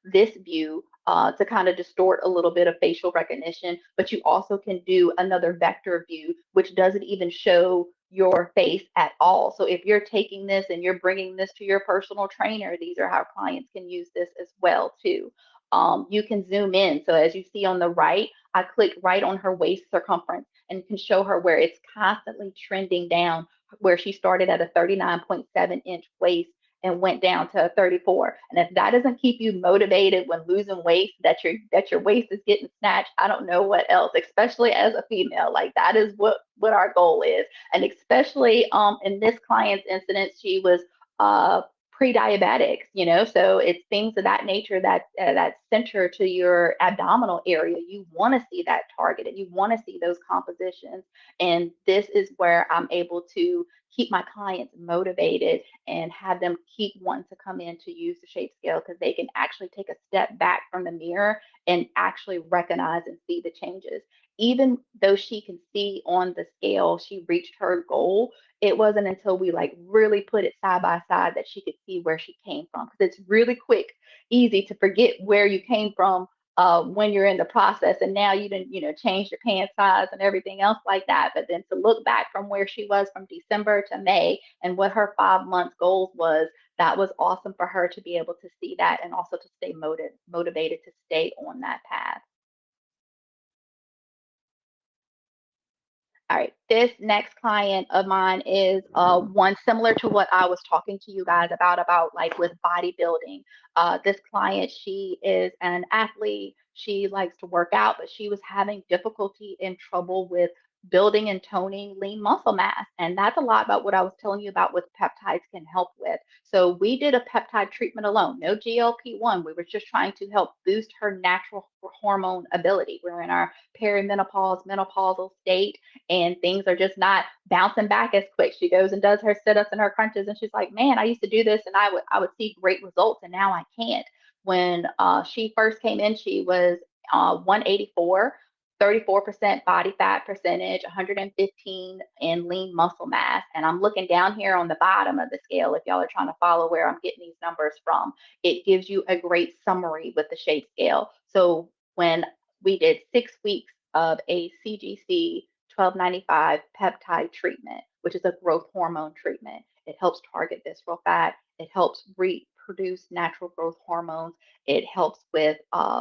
this view to kind of distort a little bit of facial recognition, but you also can do another vector view, which doesn't even show your face at all. So if you're taking this and you're bringing this to your personal trainer, these are how clients can use this as well too. You can zoom in. So as you see on the right, I click right on her waist circumference and can show her where it's constantly trending down, where she started at a 39.7-inch waist and went down to a 34. And if that doesn't keep you motivated when losing weight, that your waist is getting snatched, I don't know what else, especially as a female. Like that is what our goal is. And especially in this client's incident, she was pre-diabetics, so it's things of that nature that that center to your abdominal area. You want to see that targeted, you want to see those compositions, and this is where I'm able to keep my clients motivated and have them keep wanting to come in to use the shape scale, because they can actually take a step back from the mirror and actually recognize and see the changes. Even though she can see on the scale she reached her goal, it wasn't until we like really put it side by side that she could see where she came from. Because it's really quick, easy to forget where you came from when you're in the process, and now you didn't, change your pant size and everything else like that. But then to look back from where she was from December to May and what her 5 month goals was, that was awesome for her to be able to see that and also to stay motivated to stay on that path. All right, this next client of mine is one similar to what I was talking to you guys about like with bodybuilding. This client, she is an athlete. She likes to work out, but she was having difficulty and trouble with building and toning lean muscle mass. And that's a lot about what I was telling you about what peptides can help with. So we did a peptide treatment alone, no GLP-1. We were just trying to help boost her natural hormone ability. We're in our perimenopause, menopausal state, and things are just not bouncing back as quick. She goes and does her sit-ups and her crunches, and she's like, man, I used to do this and I would see great results, and now I can't. When she first came in, she was 184, 34% body fat percentage, 115 in lean muscle mass. And I'm looking down here on the bottom of the scale, if y'all are trying to follow where I'm getting these numbers from. It gives you a great summary with the shape scale. So when we did 6 weeks of a CGC 1295 peptide treatment, which is a growth hormone treatment. It helps target visceral fat. It helps reproduce natural growth hormones. It helps with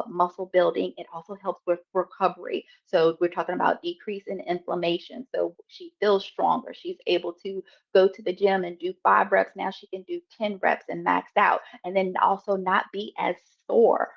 muscle building. It also helps with recovery. So we're talking about decrease in inflammation. So she feels stronger. She's able to go to the gym and do 5 reps. Now she can do 10 reps and max out, and then also not be as sore.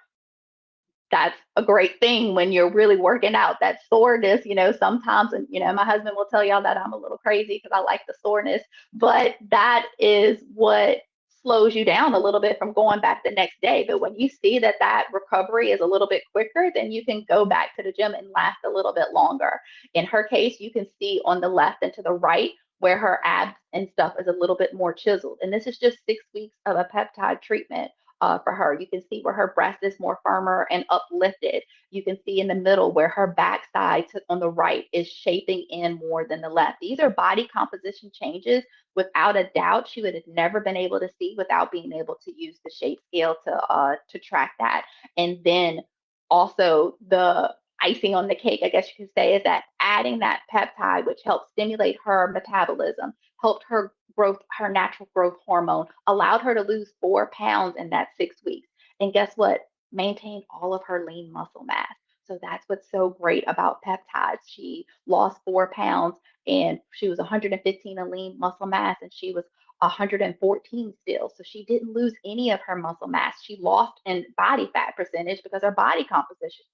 That's a great thing when you're really working out. That soreness, sometimes, and my husband will tell y'all that I'm a little crazy because I like the soreness, but that is what slows you down a little bit from going back the next day. But when you see that recovery is a little bit quicker, then you can go back to the gym and last a little bit longer. In her case, you can see on the left and to the right where her abs and stuff is a little bit more chiseled. And this is just 6 weeks of a peptide treatment. For her, you can see where her breast is more firmer and uplifted. You can see in the middle where her backside on the right is shaping in more than the left. These are body composition changes without a doubt she would have never been able to see without being able to use the shape scale to track that. And then also the icing on the cake, I guess you could say, is that adding that peptide, which helps stimulate her metabolism, helped her growth, her natural growth hormone, allowed her to lose 4 pounds in that 6 weeks. And guess what? Maintained all of her lean muscle mass. So that's what's so great about peptides. She lost 4 pounds and she was 115 in lean muscle mass, and she was 114 still. So she didn't lose any of her muscle mass. She lost in body fat percentage because her body composition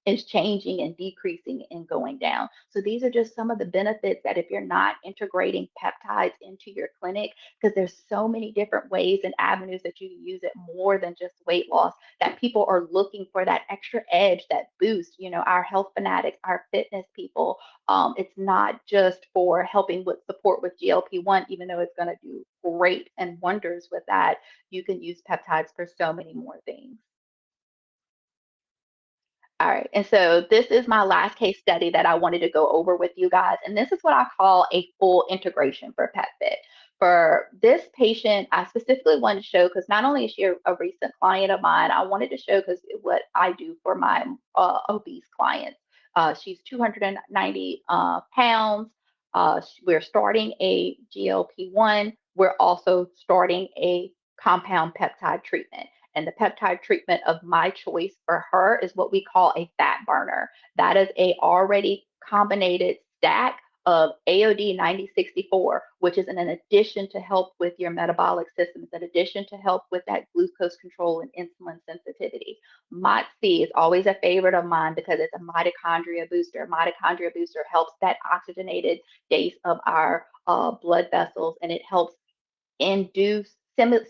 is changing and decreasing and going down. So these are just some of the benefits that if you're not integrating peptides into your clinic, because there's so many different ways and avenues that you can use it more than just weight loss, that people are looking for that extra edge, that boost, our health fanatics, our fitness people. It's not just for helping with support with GLP-1, even though it's going to do great and wonders with that. You can use peptides for so many more things. All right, and so this is my last case study that I wanted to go over with you guys, and this is what I call a full integration for PepFit. For this patient, I specifically wanted to show, because not only is she a recent client of mine, I wanted to show because what I do for my obese clients. She's 290 pounds. We're starting a GLP-1. We're also starting a compound peptide treatment. And the peptide treatment of my choice for her is what we call a fat burner. That is a already combined stack of AOD 9064, which is in addition to help with your metabolic system, it's in addition to help with that glucose control and insulin sensitivity. MOTS-C is always a favorite of mine because it's a mitochondria booster. Mitochondria booster helps that oxygenated state of our blood vessels, and it helps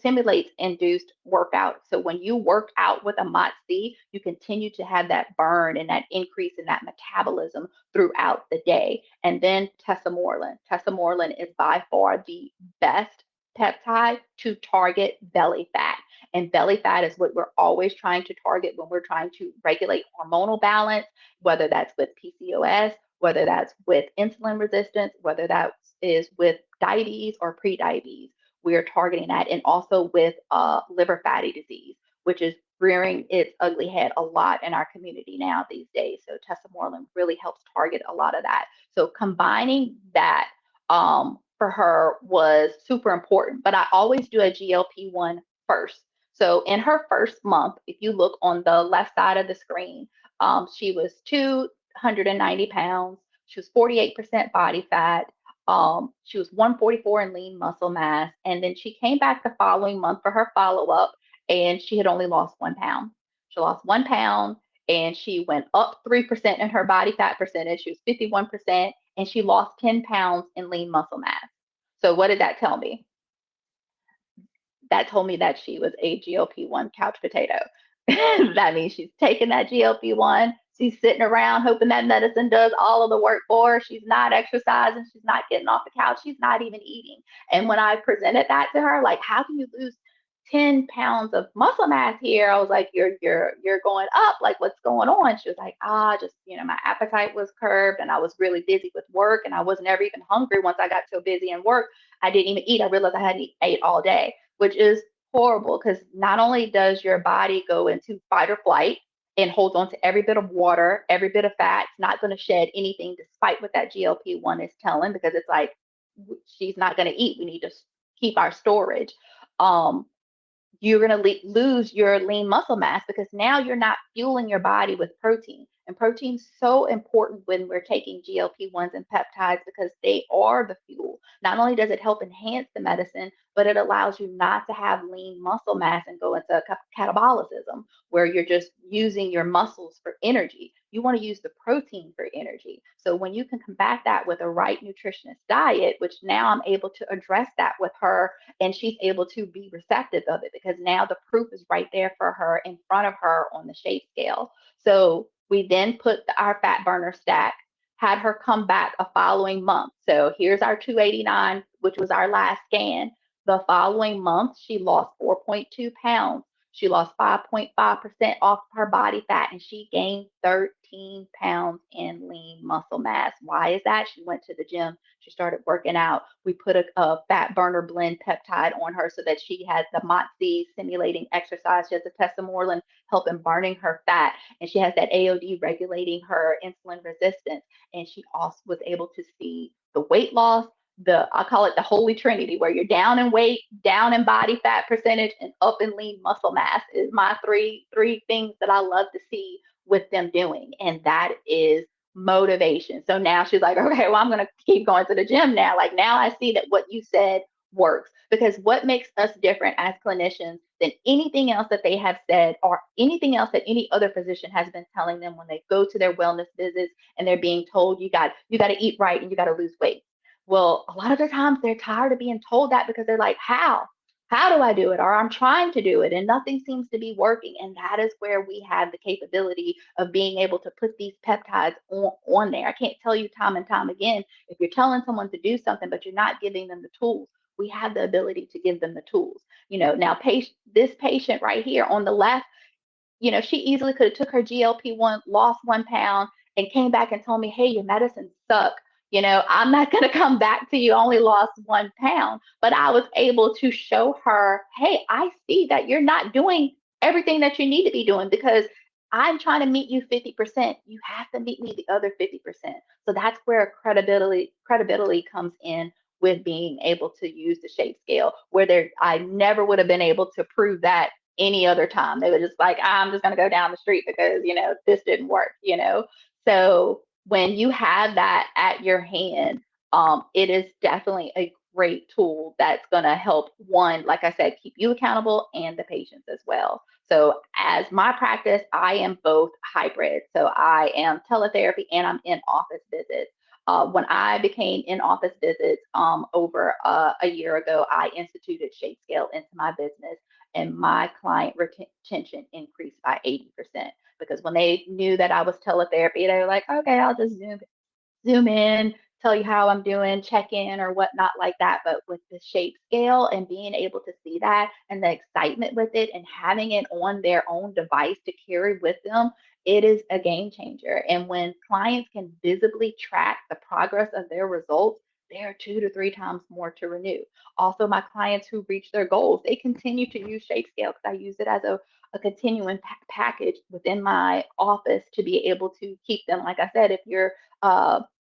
simulates induced workout. So when you work out with a MOTS-C, you continue to have that burn and that increase in that metabolism throughout the day. And then tesamorelin. Tesamorelin is by far the best peptide to target belly fat. And belly fat is what we're always trying to target when we're trying to regulate hormonal balance, whether that's with PCOS, whether that's with insulin resistance, whether that is with diabetes or pre-diabetes. We are targeting that, and also with liver fatty disease, which is rearing its ugly head a lot in our community now these days. So tesamorelin really helps target a lot of that. So combining that for her was super important, but I always do a GLP-1 first. So in her first month, if you look on the left side of the screen, she was 290 pounds. She was 48% body fat. She was 144 in lean muscle mass. And then she came back the following month for her follow-up, and she had only lost 1 pound. She lost 1 pound, and she went up 3% in her body fat percentage. She was 51%, and she lost 10 pounds in lean muscle mass. So what did that tell me? That told me that she was a GLP-1 couch potato. That means she's taking that GLP-1. She's sitting around hoping that medicine does all of the work for her. She's not exercising. She's not getting off the couch. She's not even eating. And when I presented that to her, like, how can you lose 10 pounds of muscle mass here? I was like, you're going up. Like, what's going on? She was like, just, my appetite was curbed, and I was really busy with work, and I was never even hungry. Once I got so busy in work, I didn't even eat. I realized I hadn't ate all day, which is horrible, because not only does your body go into fight or flight and holds on to every bit of water, every bit of fat, it's not going to shed anything despite what that GLP-1 is telling, because it's like, she's not going to eat. We need to keep our storage. You're going to lose your lean muscle mass because now you're not fueling your body with protein. And protein's so important when we're taking GLP-1s and peptides, because they are the fuel. Not only does it help enhance the medicine, but it allows you not to have lean muscle mass and go into catabolism, where you're just using your muscles for energy. You want to use the protein for energy. So when you can combat that with a right nutritionist diet, which now I'm able to address that with her, and she's able to be receptive of it, because now the proof is right there for her in front of her on the ShapeScale. So we then put our fat burner stack, had her come back a following month. So here's our 289, which was our last scan. The following month, she lost 4.2 pounds. She lost 5.5% off her body fat, and she gained 13 pounds in lean muscle mass. Why is that? She went to the gym. She started working out. We put a fat burner blend peptide on her so that she has the MOTS-C simulating exercise. She has the tesamorelin helping burning her fat, and she has that AOD regulating her insulin resistance. And she also was able to see the weight loss, I call it the holy trinity, where you're down in weight, down in body fat percentage, and up in lean muscle mass is my three things that I love to see with them doing. And that is motivation. So now she's like, okay, well, I'm going to keep going to the gym now. Like, now I see that what you said works, because what makes us different as clinicians than anything else that they have said or anything else that any other physician has been telling them when they go to their wellness visits and they're being told you got to eat right and you got to lose weight. Well, a lot of the times they're tired of being told that because they're like, how? How do I do it? Or I'm trying to do it and nothing seems to be working. And that is where we have the capability of being able to put these peptides on there. I can't tell you time and time again, if you're telling someone to do something, but you're not giving them the tools, we have the ability to give them the tools. Now this patient right here on the left, she easily could have took her GLP-1, lost 1 pound, and came back and told me, hey, your medicines suck. I'm not going to come back to you, only lost 1 pound. But I was able to show her, hey, I see that you're not doing everything that you need to be doing because I'm trying to meet you 50%. You have to meet me the other 50%. So that's where credibility comes in with being able to use the shape scale, where I never would have been able to prove that any other time. They were just like, I'm just going to go down the street because, this didn't work. So when you have that at your hand, it is definitely a great tool that's going to help one, like I said, keep you accountable and the patients as well. So as my practice, I am both hybrid. So I am teletherapy and I'm in office visits. When I became in office visits over a year ago, I instituted ShapeScale into my business and my client retention increased by 80% because when they knew that I was teletherapy, they were like, okay, I'll just zoom in, tell you how I'm doing, check in or whatnot like that. But with the shape scale and being able to see that and the excitement with it and having it on their own device to carry with them, it is a game changer. And when clients can visibly track the progress of their results, they are 2 to 3 times more to renew. Also, my clients who reach their goals, they continue to use ShapeScale because I use it as a continuing package within my office to be able to keep them. Like I said,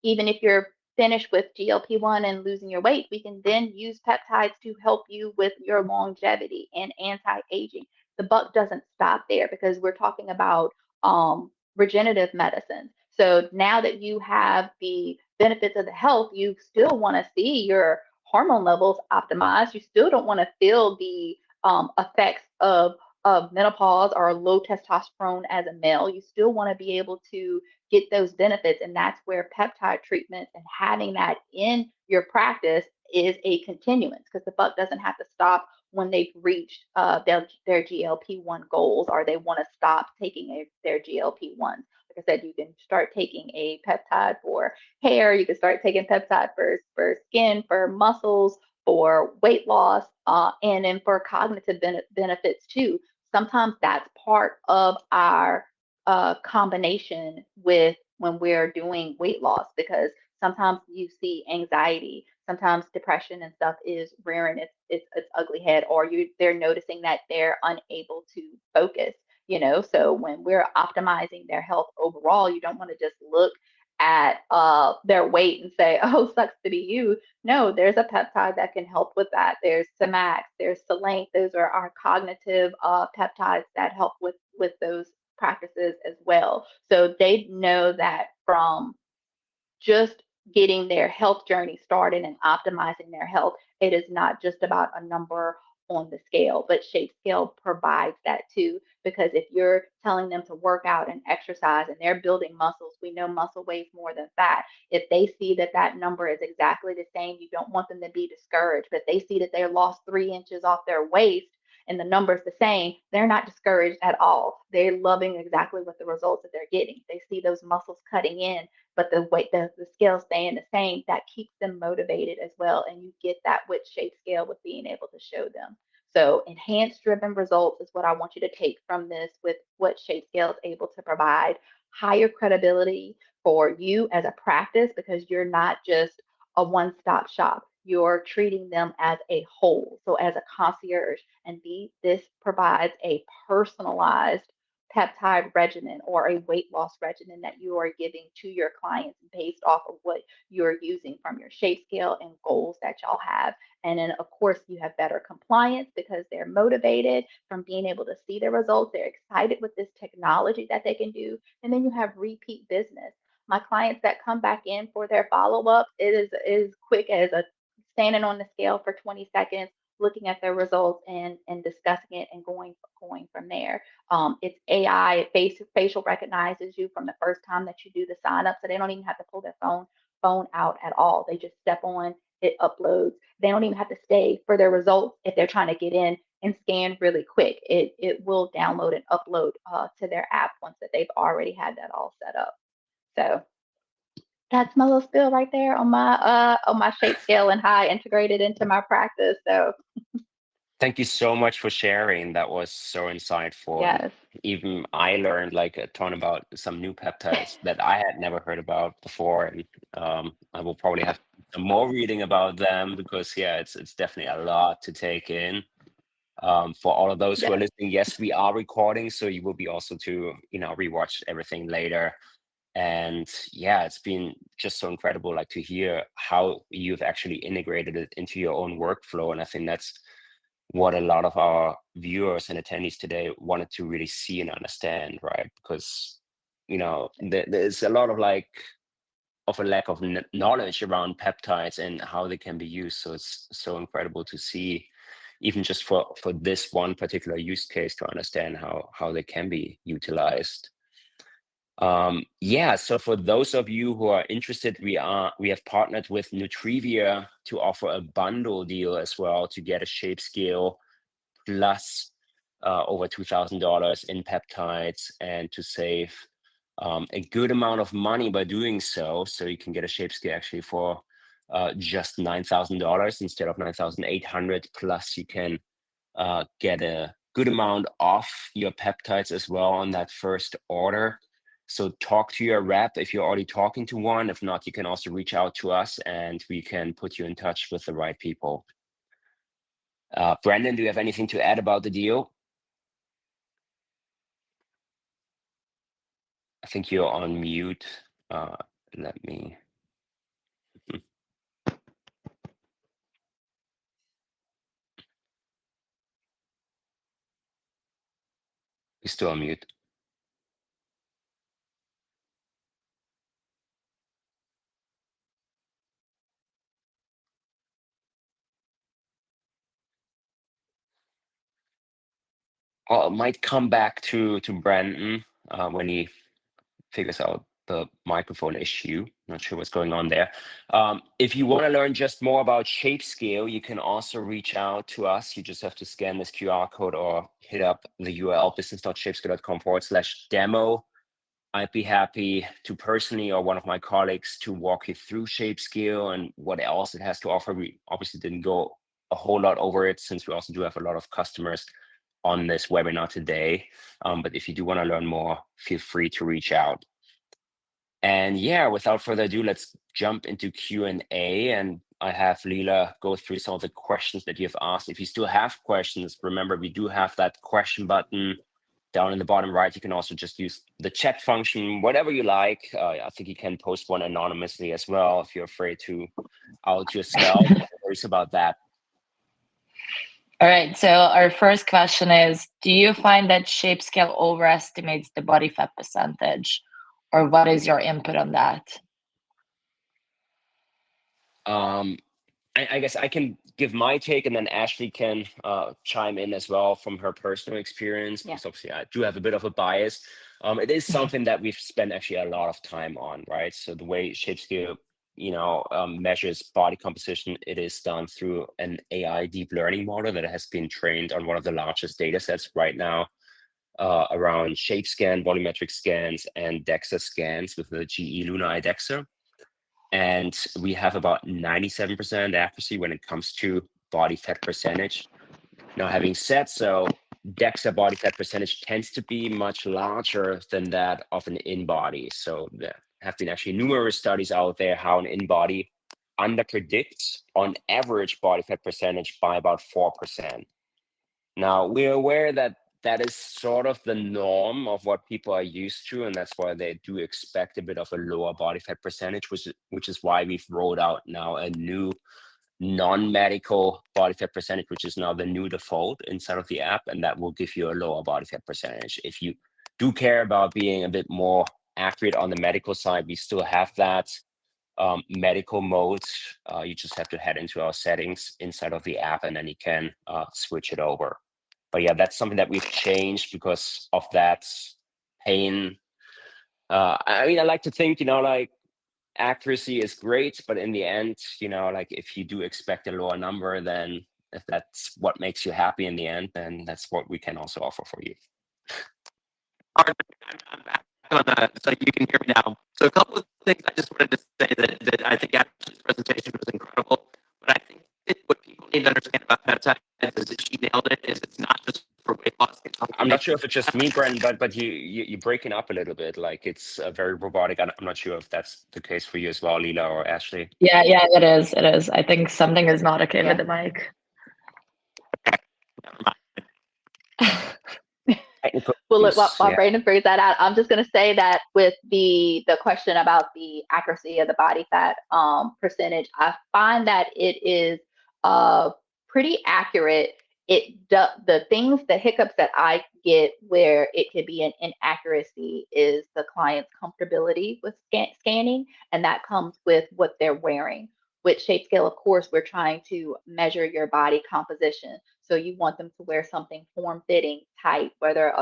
even if you're finished with GLP-1 and losing your weight, we can then use peptides to help you with your longevity and anti-aging. The buck doesn't stop there because we're talking about regenerative medicine. So now that you have the benefits of the health, you still want to see your hormone levels optimized. You still don't want to feel the effects of menopause or low testosterone as a male. You still want to be able to get those benefits. And that's where peptide treatments and having that in your practice is a continuance because the buck doesn't have to stop when they've reached their GLP-1 goals or they want to stop taking their GLP-1s. Like I said, you can start taking a peptide for hair, you can start taking peptide for skin, for muscles, for weight loss, and then for cognitive benefits too. Sometimes that's part of our combination with when we're doing weight loss because sometimes you see anxiety, sometimes depression and stuff is rearing its ugly head, or they're noticing that they're unable to focus. So when we're optimizing their health overall, you don't want to just look at their weight and say, oh, sucks to be you. No, there's a peptide that can help with that. There's Semax, there's Selene. Those are our cognitive peptides that help with those practices as well. So they know that from just getting their health journey started and optimizing their health, it is not just about a number on the scale, but ShapeScale provides that too. Because if you're telling them to work out and exercise and they're building muscles, we know muscle weighs more than fat. If they see that that number is exactly the same, you don't want them to be discouraged. But if they see that they lost 3 inches off their waist and the number's the same, they're not discouraged at all. They're loving exactly what the results that they're getting. They see those muscles cutting in, but the weight, the scale staying the same, that keeps them motivated as well. And you get that with ShapeScale with being able to show them. So enhanced driven results is what I want you to take from this with what ShapeScale is able to provide. Higher credibility for you as a practice because you're not just a one-stop shop. You're treating them as a whole. So as a concierge, and this provides a personalized peptide regimen or a weight loss regimen that you are giving to your clients based off of what you're using from your shape scale and goals that y'all have. And then, of course, you have better compliance because they're motivated from being able to see the results. They're excited with this technology that they can do. And then you have repeat business. My clients that come back in for their follow-up, it is quick as a standing on the scale for 20 seconds, looking at their results and discussing it and going from there. It's AI, facial recognizes you from the first time that you do the sign up, so they don't even have to pull their phone out at all. They just step on, it uploads. They don't even have to stay for their results if they're trying to get in and scan really quick. It will download and upload to their app once that they've already had that all set up. So that's my little spill right there on my ShapeScale and how I integrated into my practice. So Thank you so much for sharing. That was so insightful. And yes, even I learned like a ton about some new peptides that I had never heard about before. And I will probably have some more reading about them because yeah, it's definitely a lot to take in. For all of those who are yes, listening, yes, we are recording, so you will be also to, rewatch everything later. And yeah, it's been just so incredible, like to hear how you've actually integrated it into your own workflow. And I think that's what a lot of our viewers and attendees today wanted to really see and understand, right? Because there's a lot of a lack of knowledge around peptides and how they can be used. So it's so incredible to see, even just for this one particular use case, to understand how they can be utilized. Yeah, so for those of you who are interested, we have partnered with Nutrivia to offer a bundle deal as well to get a ShapeScale plus over $2,000 in peptides and to save a good amount of money by doing so. So you can get a ShapeScale actually for just $9,000 instead of 9,800. Plus you can get a good amount off your peptides as well on that first order. So talk to your rep if you're already talking to one. If not, you can also reach out to us and we can put you in touch with the right people. Brandon, do you have anything to add about the deal? I think you're on mute. Let me. You're still on mute. Well, it might come back to Brandon when he figures out the microphone issue. Not sure what's going on there. If you want to learn just more about ShapeScale, you can also reach out to us. You just have to scan this QR code or hit up the URL business.shapescale.com/demo. I'd be happy to personally or one of my colleagues to walk you through ShapeScale and what else it has to offer. We obviously didn't go a whole lot over it since we also do have a lot of customers on this webinar today. But if you do want to learn more, feel free to reach out. And yeah, without further ado, let's jump into Q&A. And I have Leela go through some of the questions that you've asked. If you still have questions, remember, we do have that question button down in the bottom right. You can also just use the chat function, whatever you like. I think you can post one anonymously as well if you're afraid to out yourself. No worries about that. All right. So our first question is, do you find that ShapeScale overestimates the body fat percentage? Or what is your input on that? I guess I can give my take and then Ashley can chime in as well from her personal experience, because obviously I do have a bit of a bias. It is something that we've spent actually a lot of time on, right? So the way ShapeScale, measures body composition, it is done through an AI deep learning model that has been trained on one of the largest data sets right now around shape scan, volumetric scans, and DEXA scans with the GE Luna iDEXA. And we have about 97% accuracy when it comes to body fat percentage. Now, having said so, DEXA body fat percentage tends to be much larger than that of an in-body. So there have been actually numerous studies out there how an in-body underpredicts on average body fat percentage by about 4%. Now, we're aware that that is sort of the norm of what people are used to, and that's why they do expect a bit of a lower body fat percentage, which is why we've rolled out now a new non-medical body fat percentage, which is now the new default inside of the app, and that will give you a lower body fat percentage. If you do care about being a bit more accurate on the medical side, we still have that. medical modes, you just have to head into our settings inside of the app, and then you can switch it over. But yeah, that's something that we've changed because of that pain. I mean, I like to think, like accuracy is great, but in the end, like if you do expect a lower number, then if that's what makes you happy in the end, then that's what we can also offer for you. All right, I'm back on so you can hear me now. So a couple of things I just wanted to say that I think Ashley's presentation was incredible. But I think what people need to understand about peptides is that she nailed it. Is it's not just for weight loss. I'm not sure if it's just me, Brendan, but you're breaking up a little bit. Like it's very robotic. I'm not sure if that's the case for you as well, Leela or Ashley. Yeah, it is. It is. I think something is not okay with the mic. Never mind. Well, look, while Yeah. Brandon figures that out, I'm just going to say that with the question about the accuracy of the body fat percentage, I find that it is pretty accurate. The things, the hiccups that I get where it could be an inaccuracy is the client's comfortability with scanning, and that comes with what they're wearing. With ShapeScale, of course, we're trying to measure your body composition. So you want them to wear something form-fitting, tight, whether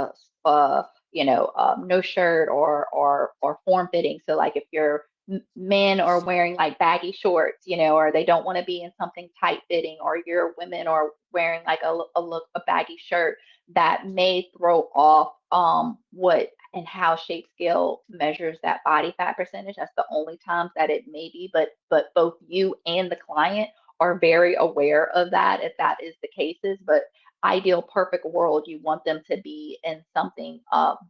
no shirt or form-fitting. So like if your men are wearing like baggy shorts, or they don't want to be in something tight-fitting, or your women are wearing like a baggy shirt, that may throw off what and how ShapeScale measures that body fat percentage. That's the only times that it may be, but both you and the client are very aware of that if that is the cases. But ideal perfect world, you want them to be in something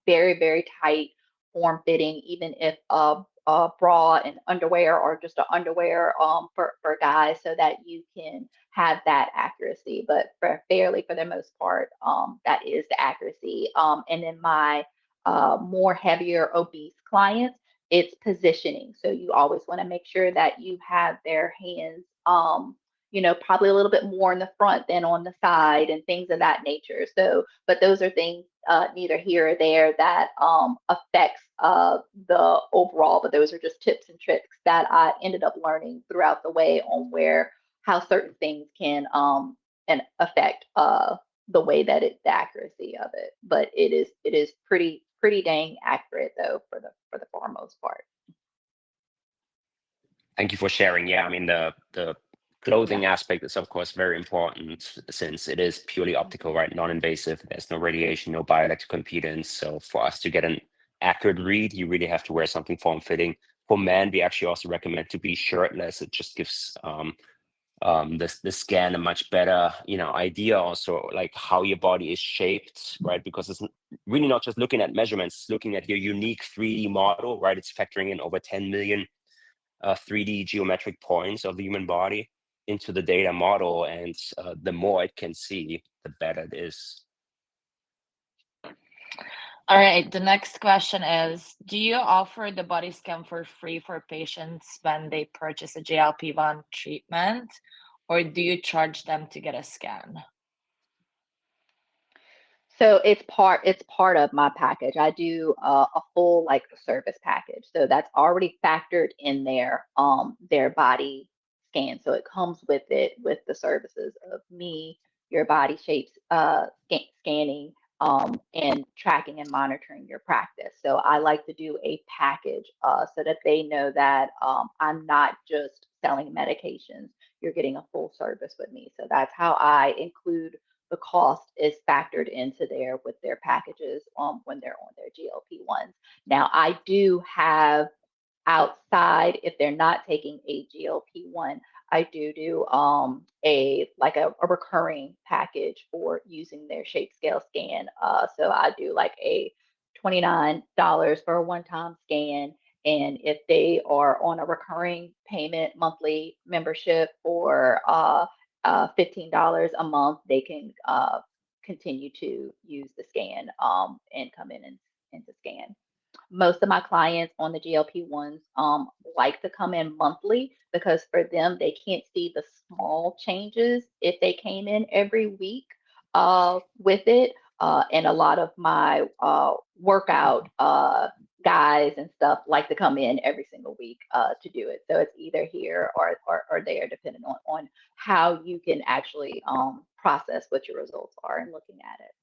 very, very tight, form fitting, even if bra and underwear or just an underwear for guys, so that you can have that accuracy. But for the most part, that is the accuracy. And then my more heavier obese clients, it's positioning. So you always want to make sure that you have their hands, probably a little bit more in the front than on the side and things of that nature. So, but those are things neither here or there that affects the overall, but those are just tips and tricks that I ended up learning throughout the way on how certain things can and affect the way that the accuracy of it. But it is pretty dang accurate though for the far most part. Thank you for sharing. Yeah, I mean the clothing aspect is of course very important since it is purely optical, right? Non-invasive. There's no radiation, no bioelectrical impedance. So for us to get an accurate read, you really have to wear something form-fitting. For men, we actually also recommend to be shirtless. It just gives the scan a much better idea also like how your body is shaped, right? Because it's really not just looking at measurements, it's looking at your unique 3D model, right? It's factoring in over 10 million 3D geometric points of the human body into the data model, and the more it can see, the better it is. All right, the next question is, do you offer the body scan for free for patients when they purchase a GLP-1 treatment, or do you charge them to get a scan? So it's part of my package. I do a full like service package. So that's already factored in their body scan. So it comes with it with the services of me, your body shapes scanning, and tracking and monitoring your practice. So I like to do a package so that they know that I'm not just selling medications. You're getting a full service with me. So that's how I include the cost is factored into with their packages when they're on their GLP-1s. Now, I do have outside, if they're not taking a GLP-1, I do a recurring package for using their ShapeScale scan. So I do like a $29 for a one-time scan. And if they are on a recurring payment monthly membership for $15 a month, they can continue to use the scan and come in and to scan. Most of my clients on the GLP-1s like to come in monthly because for them, they can't see the small changes if they came in every week with it. And a lot of my workout guys and stuff like to come in every single week to do it. So it's either here or there, depending on how you can actually process what your results are and looking at it.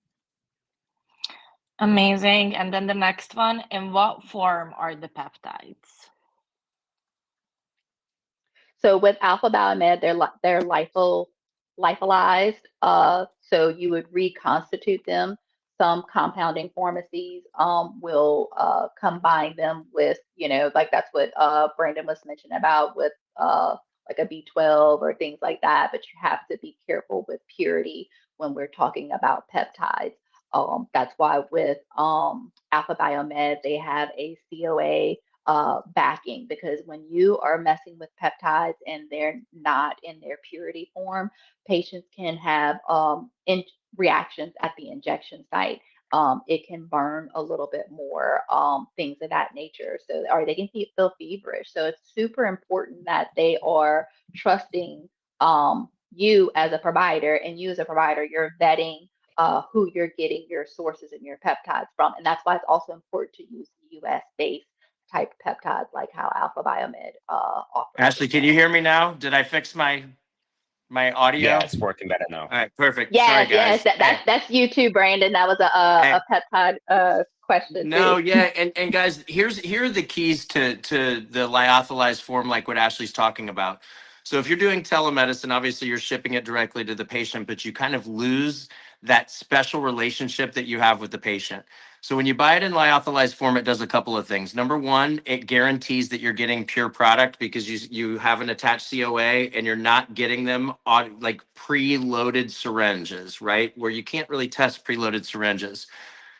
Amazing. And then the next one, in what form are the peptides? So with alpha biomed, they're lyophilized. So you would reconstitute them. Some compounding pharmacies will combine them with, like that's what Brandon was mentioning about with like a B12 or things like that. But you have to be careful with purity when we're talking about peptides. That's why with Alpha Biomed, they have a COA backing, because when you are messing with peptides and they're not in their purity form, patients can have reactions at the injection site. It can burn a little bit more, things of that nature. So, or they can feel feverish. So it's super important that they are trusting you as a provider, and you as a provider, you're vetting who you're getting your sources and your peptides from. And that's why it's also important to use US based type peptides, like how Alpha Biomed offers. Ashley, can you hear me now? Did I fix my audio? Yeah, it's working better now. All right, perfect. Yes, Sorry, guys. yes, that's you too, Brandon. That was a peptide question No, too. yeah, and guys, here are the keys to the lyophilized form, like what Ashley's talking about. So if you're doing telemedicine, obviously you're shipping it directly to the patient, but you kind of lose that special relationship that you have with the patient. So when you buy it in lyophilized form, it does a couple of things. Number one, it guarantees that you're getting pure product because you have an attached COA and you're not getting them on like preloaded syringes, right? Where you can't really test preloaded syringes.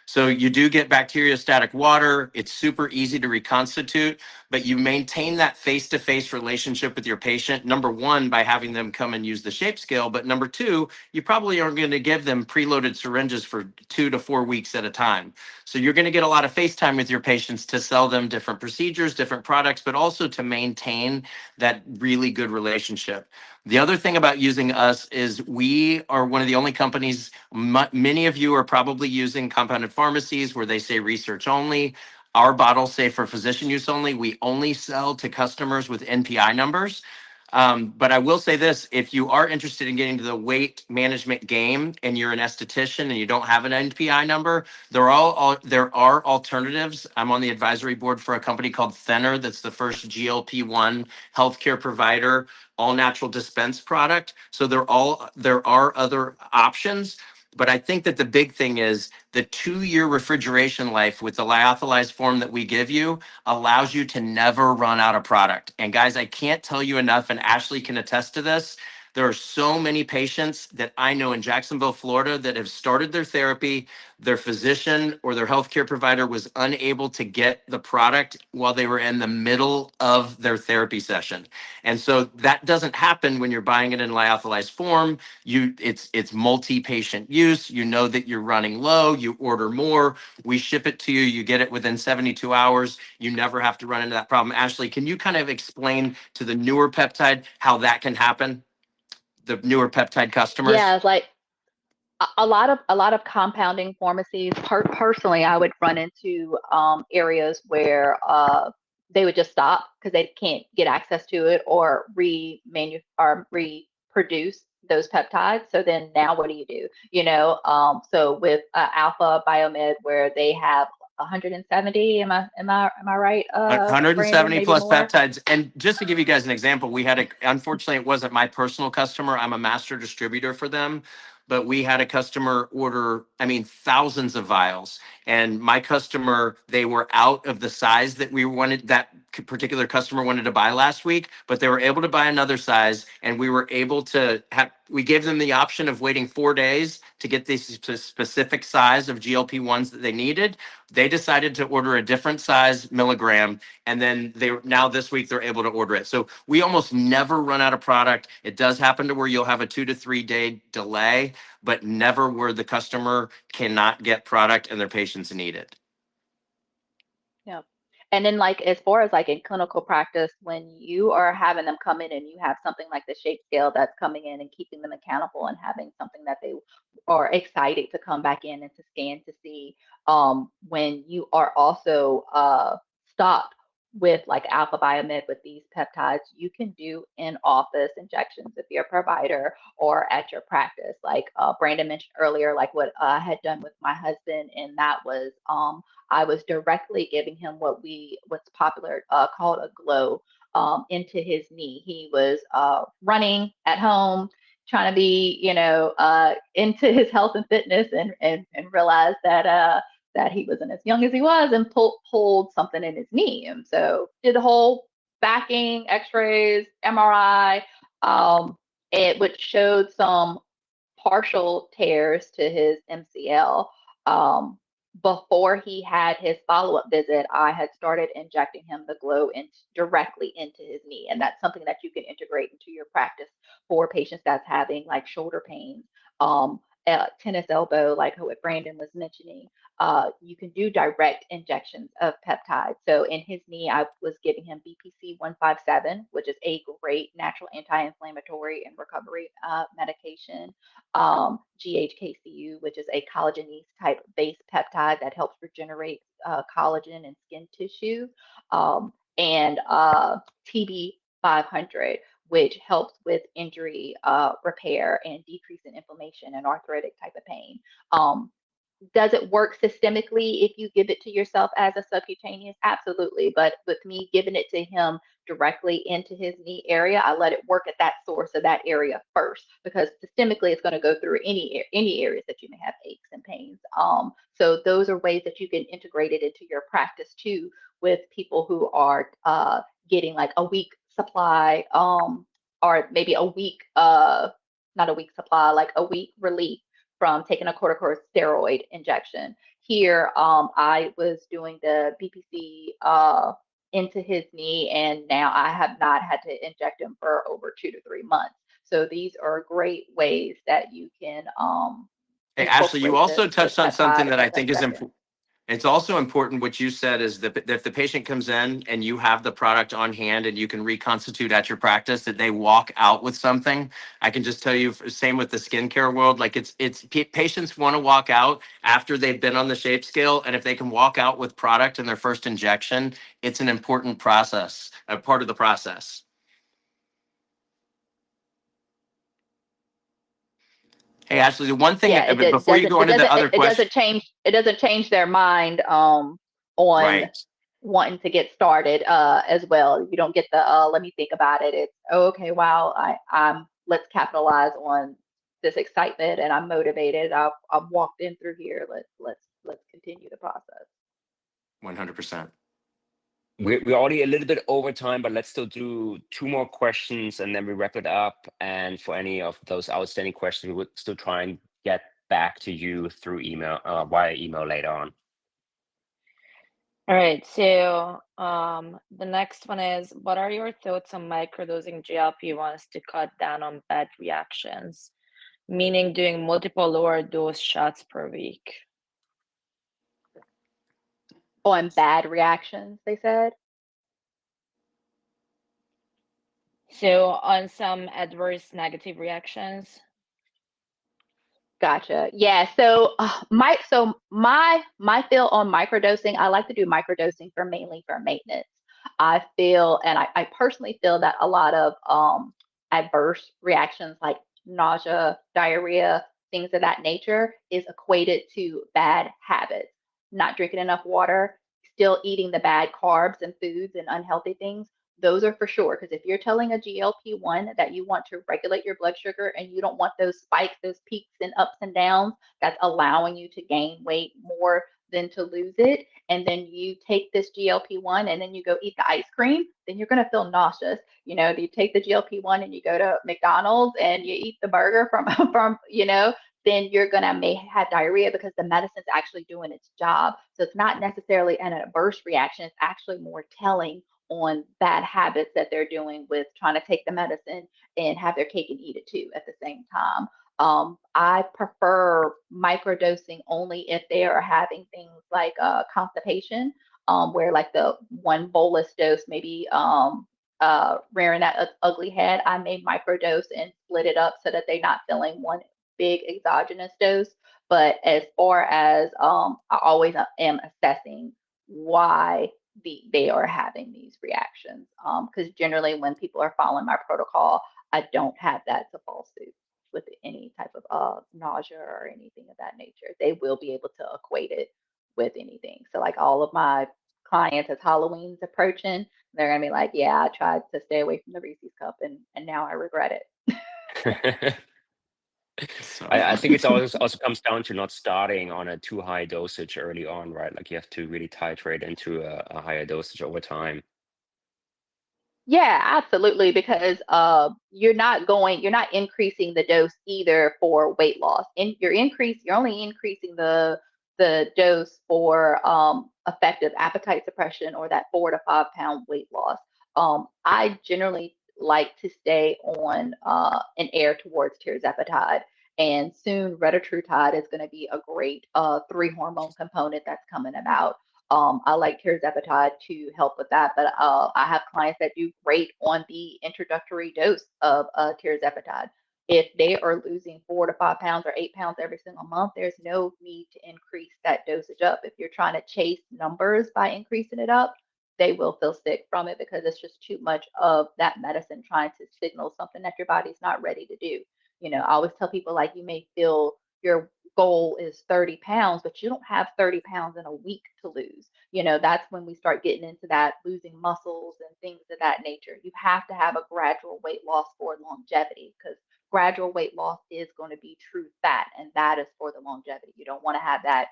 So you do get bacteriostatic water. It's super easy to reconstitute, but you maintain that face-to-face relationship with your patient. Number one, by having them come and use the ShapeScale, but number two, you probably aren't going to give them preloaded syringes for 2 to 4 weeks at a time. So you're going to get a lot of face time with your patients to sell them different procedures, different products, but also to maintain that really good relationship. The other thing about using us is we are one of the only companies, many of you are probably using compounded pharmacies where they say research only. Our bottles say for physician use only. We only sell to customers with NPI numbers. But I will say this, if you are interested in getting to the weight management game and you're an esthetician and you don't have an NPI number, there are alternatives. I'm on the advisory board for a company called Thinner that's the first GLP-1 healthcare provider, all natural dispense product. So there are other options. But I think that the big thing is the 2-year refrigeration life with the lyophilized form that we give you allows you to never run out of product. And guys, I can't tell you enough, and Ashley can attest to this. There are so many patients that I know in Jacksonville, Florida, that have started their therapy. Their physician or their healthcare provider was unable to get the product while they were in the middle of their therapy session. And so that doesn't happen when you're buying it in lyophilized form. It's multi-patient use. You know that you're running low. You order more. We ship it to you. You get it within 72 hours. You never have to run into that problem. Ashley, can you kind of explain to the newer peptide how that can happen? The newer peptide customers? Yeah, like a lot of compounding pharmacies. Personally, I would run into areas where they would just stop because they can't get access to it or reproduce those peptides. So then now what do you do? So with Alpha Biomed, where they have 170, am I right, Brandon? 170 Maybe plus more. peptides. And just to give you guys an example, unfortunately, it wasn't my personal customer. I'm a master distributor for them. But we had a customer order, I mean, thousands of vials. And my customer, they were out of the size that that particular customer wanted to buy last week, but they were able to buy another size. And we were able to we gave them the option of waiting 4 days to get this specific size of GLP-1s that they needed. They decided to order a different size milligram, and then now this week they're able to order it. So we almost never run out of product. It does happen to where you'll have a 2 to 3 day delay, but never where the customer cannot get product and their patients need it. Yeah. And then like as far as like in clinical practice, when you are having them come in and you have something like the shape scale that's coming in and keeping them accountable and having something that they are excited to come back in and to scan to see when you are also stocked with like Alpha Biomed with these peptides, you can do in-office injections if you're a provider or at your practice. Like Brandon mentioned earlier, like what I had done with my husband, and that was I was directly giving him what's popular called a glow into his knee. He was running at home, trying to be, into his health and fitness, and realized that he wasn't as young as he was, and pulled something in his knee. And so did the whole backing, x-rays, MRI, which showed some partial tears to his MCL. Before he had his follow-up visit, I had started injecting him the glow directly into his knee. And that's something that you can integrate into your practice for patients that's having like shoulder pains, tennis elbow, like what Brandon was mentioning. You can do direct injections of peptides. So in his knee, I was giving him BPC 157, which is a great natural anti-inflammatory and recovery medication. GHKCU, which is a collagenase type based peptide that helps regenerate collagen and skin tissue, and TB 500, which helps with injury repair and decrease in inflammation and arthritic type of pain. Does it work systemically if you give it to yourself as a subcutaneous? Absolutely. But with me giving it to him directly into his knee area, I let it work at that source of that area first, because systemically it's going to go through any areas that you may have aches and pains. So those are ways that you can integrate it into your practice too, with people who are getting like a week supply, or maybe a week, not a week supply, like a week relief from taking a corticosteroid injection. Here, I was doing the BPC into his knee, and now I have not had to inject him for over 2 to 3 months. So these are great ways that you can Hey, Ashley, you incorporate also this touched on something peptide that into I that think is injection. important. It's also important what you said is that if the patient comes in and you have the product on hand and you can reconstitute at your practice, that they walk out with something. I can just tell you, same with the skincare world. Like patients want to walk out after they've been on the shape scale, and if they can walk out with product in their first injection, it's an important process, a part of the process. Hey, Ashley, the one thing Yeah, before you go into the other question, it doesn't change their mind on right? wanting to get started as well. You don't get the let me think about it. It's, oh, okay, wow, I'm let's capitalize on this excitement, and I'm motivated. I've walked in through here. Let's continue the process. 100%. We're already a little bit over time, but let's still do 2 more questions and then we wrap it up. And for any of those outstanding questions, we would still try and get back to you through email, via email later on. All right, so the next one is, what are your thoughts on microdosing GLP-1s to cut down on bad reactions, meaning doing multiple lower dose shots per week? On bad reactions, they said. So on some adverse negative reactions. Gotcha. Yeah. So my feel on microdosing, I like to do microdosing mainly for maintenance. I feel, and I personally feel that a lot of adverse reactions like nausea, diarrhea, things of that nature is equated to bad habits. Not drinking enough water, still eating the bad carbs and foods and unhealthy things. Those are for sure. Because if you're telling a GLP-1 that you want to regulate your blood sugar and you don't want those spikes, those peaks and ups and downs, that's allowing you to gain weight more than to lose it. And then you take this GLP-1 and then you go eat the ice cream, then you're going to feel nauseous. You take the GLP-1 and you go to McDonald's and you eat the burger from then you're going to may have diarrhea because the medicine's actually doing its job. So it's not necessarily an adverse reaction. It's actually more telling on bad habits that they're doing with trying to take the medicine and have their cake and eat it too at the same time. I prefer microdosing only if they are having things like constipation, where like the one bolus dose, maybe rearing that ugly head, I may microdose and split it up so that they're not feeling one big exogenous dose. But as far as I always am assessing why they are having these reactions. Because generally, when people are following my protocol, I don't have that to fall suit with any type of nausea or anything of that nature. They will be able to equate it with anything. So, like all of my clients, as Halloween's approaching, they're gonna be like, "Yeah, I tried to stay away from the Reese's cup, and now I regret it." So I fun. think it's also comes down to not starting on a too high dosage early on, right? Like you have to really titrate into a higher dosage over time. Yeah, absolutely. Because you're not increasing the dose either for weight loss. You're only increasing the dose for effective appetite suppression or that 4 to 5 pound weight loss. I generally like to stay on an air towards tirzepatide, and soon retatrutide is going to be a great 3 hormone component that's coming about. I like tirzepatide to help with that, but I have clients that do great on the introductory dose of tirzepatide. If they are losing 4 to 5 pounds or 8 pounds every single month, there's no need to increase that dosage up. If you're trying to chase numbers by increasing it up, they will feel sick from it because it's just too much of that medicine trying to signal something that your body's not ready to do. I always tell people, like, you may feel your goal is 30 pounds, but you don't have 30 pounds in a week to lose. That's when we start getting into that losing muscles and things of that nature. You have to have a gradual weight loss for longevity, because gradual weight loss is going to be true fat, and that is for the longevity. You don't want to have that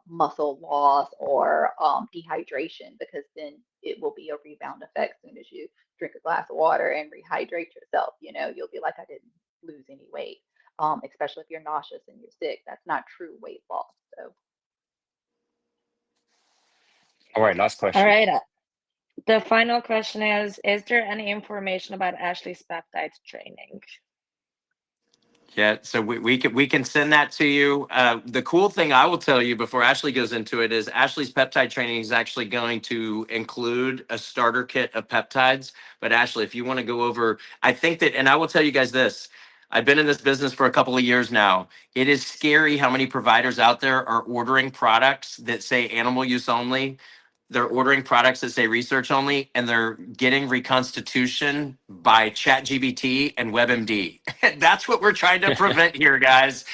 muscle loss or dehydration, because then it will be a rebound effect as soon as you drink a glass of water and rehydrate yourself. You'll be like, I didn't lose any weight. Especially if you're nauseous and you're sick. That's not true weight loss. So, All right, last All question. right. The final question is there any information about Ashley's peptide training? Yeah, so we can send that to you. The cool thing I will tell you before Ashley goes into it is Ashley's peptide training is actually going to include a starter kit of peptides. But Ashley, if you want to go over, I think that, and I will tell you guys this. I've been in this business for a couple of years now. It is scary how many providers out there are ordering products that say animal use only. They're ordering products that say research only, and they're getting reconstitution by ChatGPT and WebMD. That's what we're trying to prevent here, guys.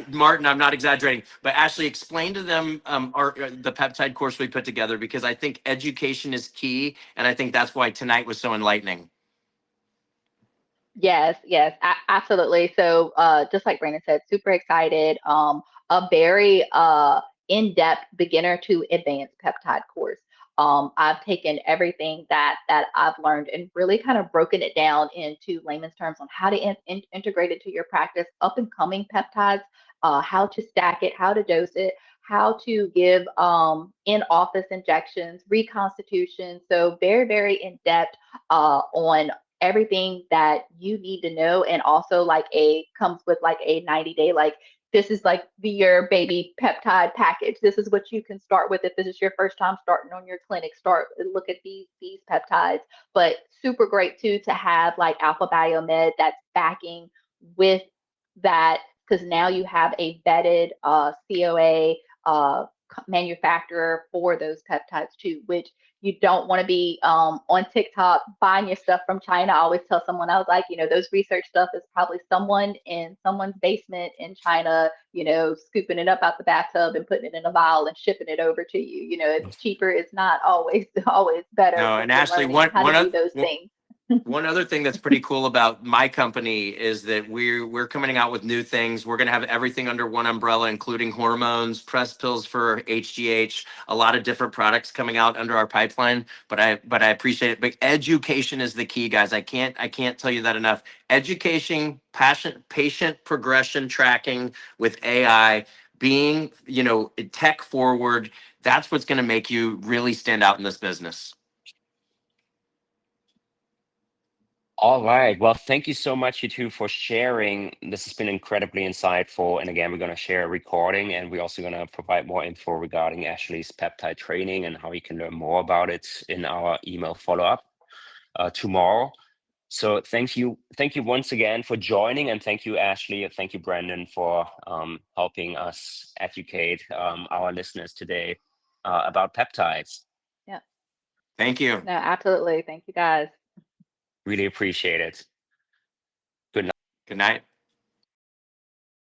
Martin, I'm not exaggerating, but Ashley, explain to them the peptide course we put together, because I think education is key, and I think that's why tonight was so enlightening. yes, yes, absolutely. So, just like Brandon said, super excited. A very in-depth beginner to advanced peptide course. I've taken everything that I've learned and really kind of broken it down into layman's terms on how to integrate it to your practice, up and coming peptides, how to stack it, how to dose it, how to give in-office injections, reconstitution. So very, very in-depth on everything that you need to know, and also like comes with like a 90-day, like, this is like your baby peptide package. This is what you can start with if this is your first time starting on your clinic. Start look at these peptides. But super great too to have like Alpha Biomed that's backing with that, because now you have a vetted COA manufacturer for those peptides too, which you don't want to be on TikTok buying your stuff from China. I always tell someone, I was like, those research stuff is probably someone in someone's basement in China, scooping it up out the bathtub and putting it in a vial and shipping it over to you. It's cheaper. It's not always better No, when and you're Ashley, learning how to do those things. one other thing that's pretty cool about my company is that we're coming out with new things. We're going to have everything under one umbrella, including hormones, press pills for HGH, a lot of different products coming out under our pipeline. But I appreciate it. But education is the key, guys. I can't tell you that enough. Education, patient progression tracking with AI, being tech forward. That's what's going to make you really stand out in this business. All right. Well, thank you so much, you two, for sharing. This has been incredibly insightful. And again, we're going to share a recording, and we're also going to provide more info regarding Ashley's peptide training and how you can learn more about it in our email follow-up tomorrow. So thank you once again for joining, and thank you, Ashley, thank you, Brandon, for helping us educate our listeners today about peptides. Yeah. Thank you. No, absolutely. Thank you guys. Really appreciate it. Good night.